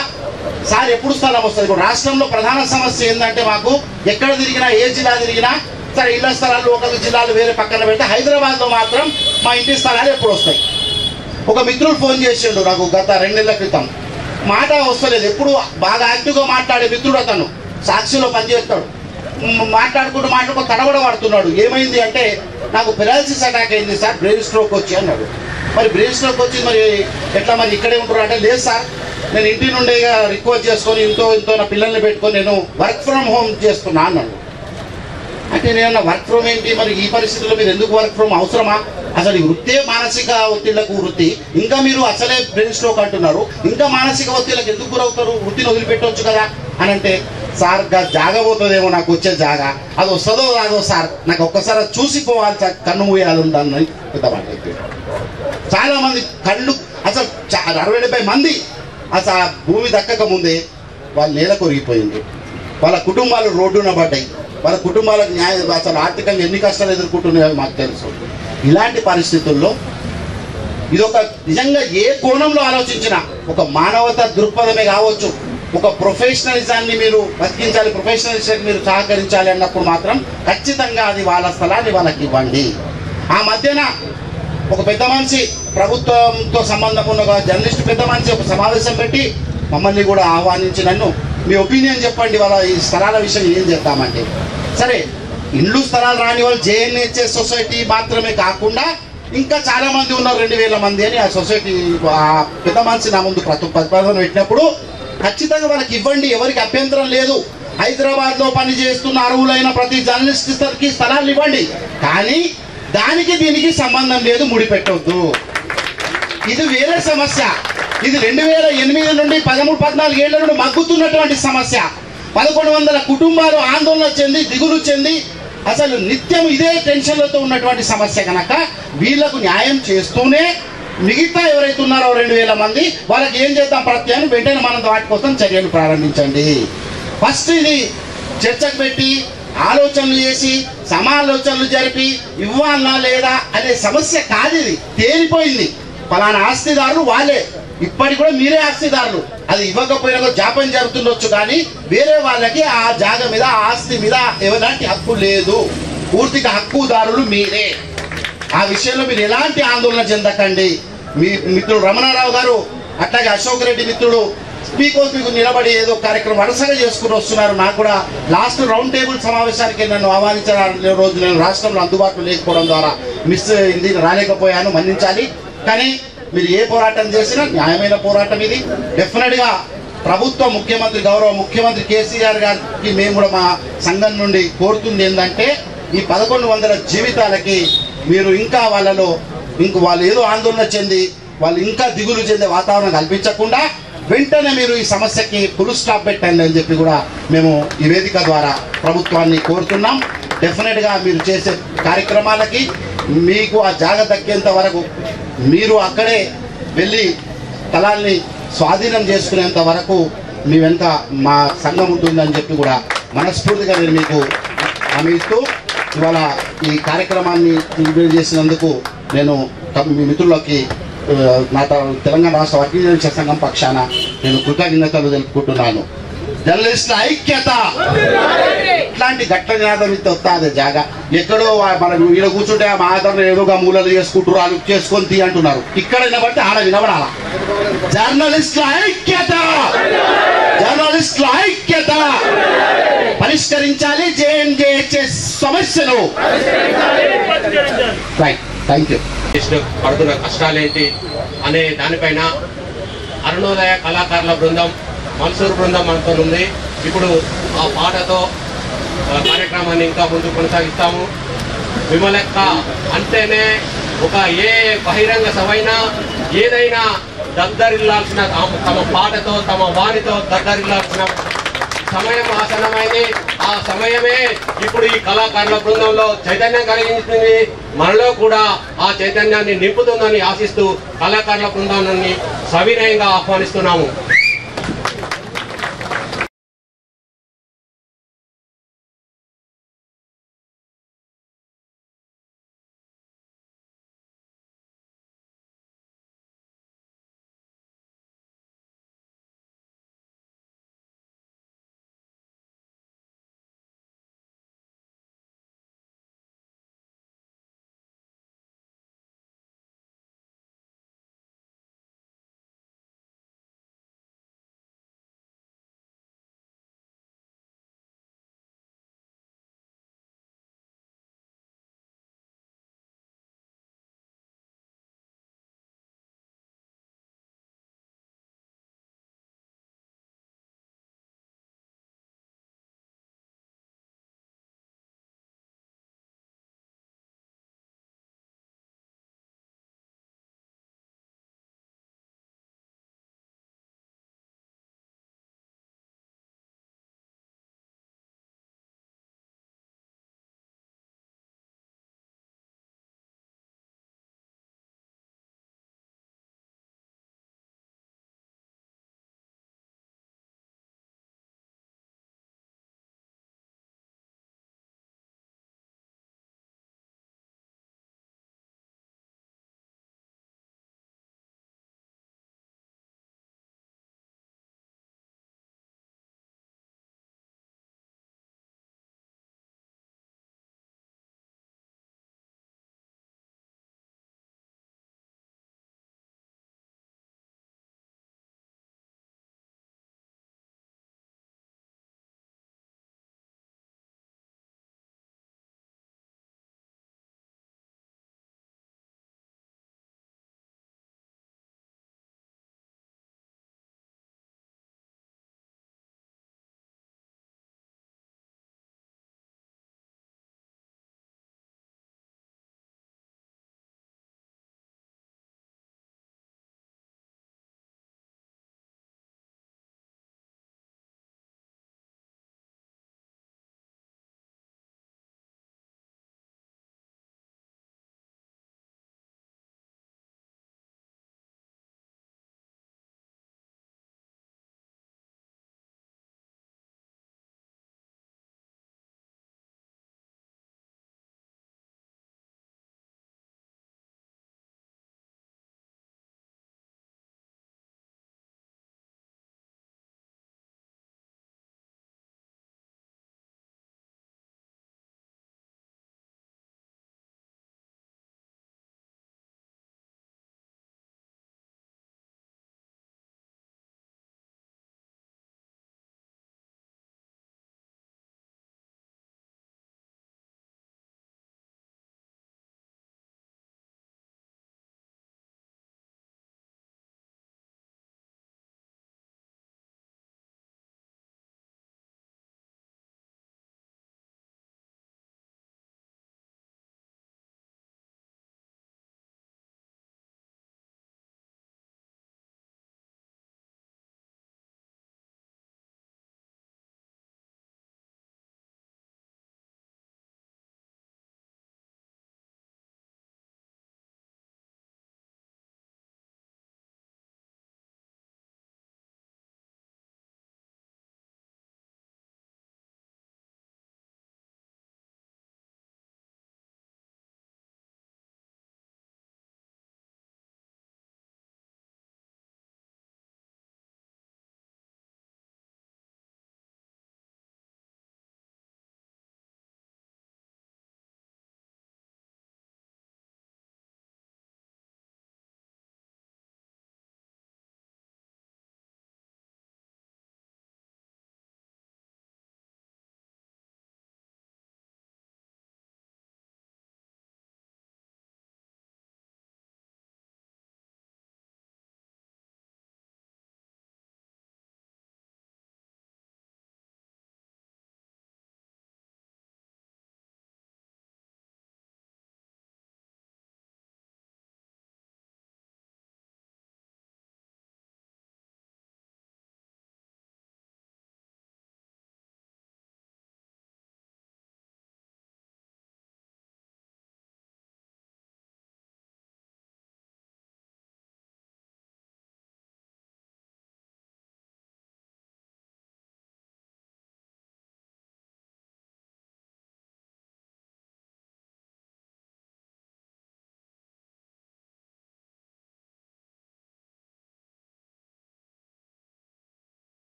సార్ ఎప్పుడు స్థలం వస్తుంది? ఇప్పుడు రాష్ట్రంలో ప్రధాన సమస్య ఏంటంటే మాకు ఎక్కడ తిరిగినా ఏ జిల్లా తిరిగినా సరే ఇళ్ల స్థలాలు లోకల్ జిల్లాలు వేరే పక్కన పెడితే హైదరాబాద్లో మాత్రం మా ఇంటి స్థలాలు ఎప్పుడు వస్తాయి. ఒక మిత్రుడు ఫోన్ చేసిండు నాకు గత 2 నెలల క్రితం, మాట వస్తలేదు. ఎప్పుడు బాగా యాక్టివ్గా మాట్లాడే మిత్రుడు అతను, సాక్షిలో పనిచేస్తాడు. మాట్లాడుకుంటూ తడబడ పడుతున్నాడు. ఏమైంది అంటే నాకు పెరాలసిస్ అటాక్ అయింది సార్, బ్రెయిన్ స్ట్రోక్ వచ్చి అన్నాడు. మరి బ్రెయిన్ స్ట్రోక్ వచ్చి మరి ఎట్లా మరి ఇక్కడే ఉంటారు అంటే, లేదు సార్ నేను ఇంటి నుండి రిక్వెస్ట్ చేసుకొని ఇంతో నా పిల్లల్ని పెట్టుకొని నేను వర్క్ ఫ్రమ్ హోమ్ చేస్తున్నా అన్నాడు. అంటే నేను వర్క్ ఫ్రమ్ ఏంటి, మరి ఈ పరిస్థితుల్లో మీరు ఎందుకు వర్క్ ఫ్రమ్ అవసరమా? అసలు ఈ వృత్తే మానసిక ఒత్తిళ్లకు వృత్తి, ఇంకా మీరు అసలే బ్రెయిన్ స్ట్రోక్ అంటున్నారు, ఇంకా మానసిక ఒత్తిళ్లకు ఎందుకు గురవుతారు? వృత్తిని వదిలిపెట్టవచ్చు కదా అని అంటే, సార్ జాగా పోతుందేమో నాకు వచ్చే జాగా, అది వస్తుందో రాదో సార్, నాకు ఒక్కసారి చూసిపోవాలి సార్, కన్ను మూయాలి ఉందని పెద్దమాట. చాలా మంది కళ్ళు అసలు 60-70 మంది అసలు ఆ భూమి దక్కక ముందే వాళ్ళు నేల కొరిగిపోయింది. వాళ్ళ కుటుంబాలు రోడ్డున పడ్డాయి. వాళ్ళ కుటుంబాలకు న్యాయం అసలు ఆర్థికంగా ఎన్ని కష్టాలు ఎదుర్కొంటున్నాయో మాకు తెలుసు. ఇలాంటి పరిస్థితుల్లో ఇదొక నిజంగా ఏ కోణంలో ఆలోచించినా ఒక మానవతా దృక్పథమే కావచ్చు, ఒక ప్రొఫెషనలిజాన్ని మీరు బతికించాలి, ప్రొఫెషనలిజాన్ని మీరు సహకరించాలి అన్నప్పుడు మాత్రం ఖచ్చితంగా అది వాళ్ళ స్థలాన్ని వాళ్ళకి ఇవ్వండి. ఆ మధ్యన ఒక పెద్ద మనిషి, ప్రభుత్వంతో సంబంధం ఉన్న ఒక జర్నలిస్ట్ పెద్ద మనిషి ఒక సమావేశం పెట్టి మమ్మల్ని కూడా ఆహ్వానించి నన్ను మీ ఒపీనియన్ చెప్పండి వాళ్ళ ఈ స్థలాల విషయం ఏం చేద్దామంటే, సరే ఇండ్లు స్థలాలు రాని వాళ్ళు JNHS సొసైటీ మాత్రమే కాకుండా ఇంకా చాలా మంది ఉన్నారు, 2000 మంది అని ఆ సొసైటీ ఆ పెద్ద మనిషి నా ముందు ప్రతిపాదన పెట్టినప్పుడు ఖచ్చితంగా వాళ్ళకి ఇవ్వండి, ఎవరికి అభ్యంతరం లేదు. హైదరాబాద్లో పనిచేస్తున్న అర్హులైన ప్రతి జర్నలిస్ట్కి స్థలాలు ఇవ్వండి, కానీ దానికి దీనికి సంబంధం లేదు, ముడిపెట్టవద్దు. ఇది వేరే సమస్య. ఇది 2008 నుండి 13-14 ఏళ్ల నుండి మగ్గుతున్నటువంటి సమస్య. 1100 కుటుంబాలు ఆందోళన చెంది దిగులు చెంది అసలు నిత్యం ఇదే టెన్షన్లతో ఉన్నటువంటి సమస్య కనుక వీళ్లకు న్యాయం చేస్తూనే మిగతా ఎవరైతే ఉన్నారో 2000 మంది వాళ్ళకి ఏం చేద్దాం ప్రత్యేకం వెంటనే మనం వాటి కోసం చర్యలు ప్రారంభించండి. ఫస్ట్ ఇది చర్చకు పెట్టి ఆలోచనలు చేసి సమాలోచనలు జరిపి ఇవ్వాలనా లేదా అనే సమస్య కాదు. ఇది తేలిపోయింది. ఫలానా ఆస్తిదారులు వాళ్ళే, ఇప్పటికి కూడా మీరే ఆస్తిదారులు. అది ఇవ్వకపోయినా జాప్యం జరుగుతుండొచ్చు, కానీ వేరే వాళ్ళకి ఆ జాగ మీద ఆ ఆస్తి మీద ఎలాంటి హక్కు లేదు. పూర్తిగా హక్కుదారులు మీరే. ఆ విషయంలో మీరు ఎలాంటి ఆందోళన చెందకండి. మీ మిత్రుడు రమణారావు గారు అట్లాగే అశోక్ రెడ్డి మిత్రుడు మీకోసం మీకు నిలబడి ఏదో కార్యక్రమం వరుసగా చేసుకుని వస్తున్నారు. నాకు కూడా లాస్ట్ రౌండ్ టేబుల్ సమావేశానికి నన్ను ఆహ్వానించిన రోజు నేను రాష్ట్రంలో అందుబాటులో లేకపోవడం ద్వారా మిస్ అయింది, రాలేకపోయాను, మన్నించాలి. కానీ మీరు ఏ పోరాటం చేసినా న్యాయమైన పోరాటం ఇది. డెఫినెట్గా ప్రభుత్వం ముఖ్యమంత్రి గౌరవ ముఖ్యమంత్రి కేసీఆర్ గారికి మేము కూడా మా సంఘం నుండి కోరుతుంది ఏంటంటే ఈ 1100 జీవితాలకి మీరు ఇంకా వాళ్ళలో వాళ్ళు ఏదో ఆందోళన చెంది వాళ్ళు ఇంకా దిగులు చెందే వాతావరణం కల్పించకుండా వెంటనే మీరు ఈ సమస్యకి ఫుల్ స్టాప్ పెట్టండి అని చెప్పి కూడా మేము ఈ వేదిక ద్వారా ప్రభుత్వాన్ని కోరుతున్నాం. డెఫినెట్గా మీరు చేసే కార్యక్రమాలకి మీకు ఆ జాగ దక్కేంత వరకు మీరు అక్కడే వెళ్ళి స్థలాల్ని స్వాధీనం చేసుకునేంత వరకు మీ వెనుక మా సంఘం ఉంటుందని చెప్పి కూడా మనస్ఫూర్తిగా నేను మీకు హామీ ఇస్తూ ఇవాళ ఈ కార్యక్రమాన్ని నిర్వహణ చేసినందుకు నేను మీ మిత్రులకి నా తెలంగాణ రాష్ట్ర వకీల సంఘం పక్షాన నేను కృతజ్ఞతలు తెలుపుకుంటున్నాను. జర్నలిస్టుల ఐక్యత ఇట్లాంటి గట్ల నినాదం ఇస్తే వస్తుంది జాగా. ఎక్కడో మనం ఈడ కూర్చుంటే మా ఆదరణ ఏదోగా మూలలు చేసుకుంటారు, వాళ్ళు చేసుకొని తీ అంటున్నారు. ఇక్కడ వినబడితే ఆడ వినబడాల. జర్నలిస్టుల ఐక్యత, జర్నలిస్టుల ఐక్యత పరిష్కరించాలి JNHS సమస్యను. Right, thank you. పడుతున్న కష్టాలేంటి అనే దానిపైన అరుణోదయ కళాకారుల బృందం, మన్సూర్ బృందం మనతో ఉంది. ఇప్పుడు ఆ పాటతో కార్యక్రమాన్ని ఇంకా ముందు కొనసాగిస్తాము. విమలెక్క అంటేనే ఒక ఏ బహిరంగ సభైనా ఏదైనా దద్దరిల్లాల్సిన తమ పాటతో తమ వాణితో దద్దరిల్లాల్సిన సమయం ఆసన్నమైంది. ఆ సమయమే ఇప్పుడు ఈ కళాకారుల బృందంలో చైతన్యం కలిగించింది. మనలో కూడా ఆ చైతన్యాన్ని నింపుతుందని ఆశిస్తూ కళాకారుల బృందాన్ని సవినయంగా ఆహ్వానిస్తున్నాము.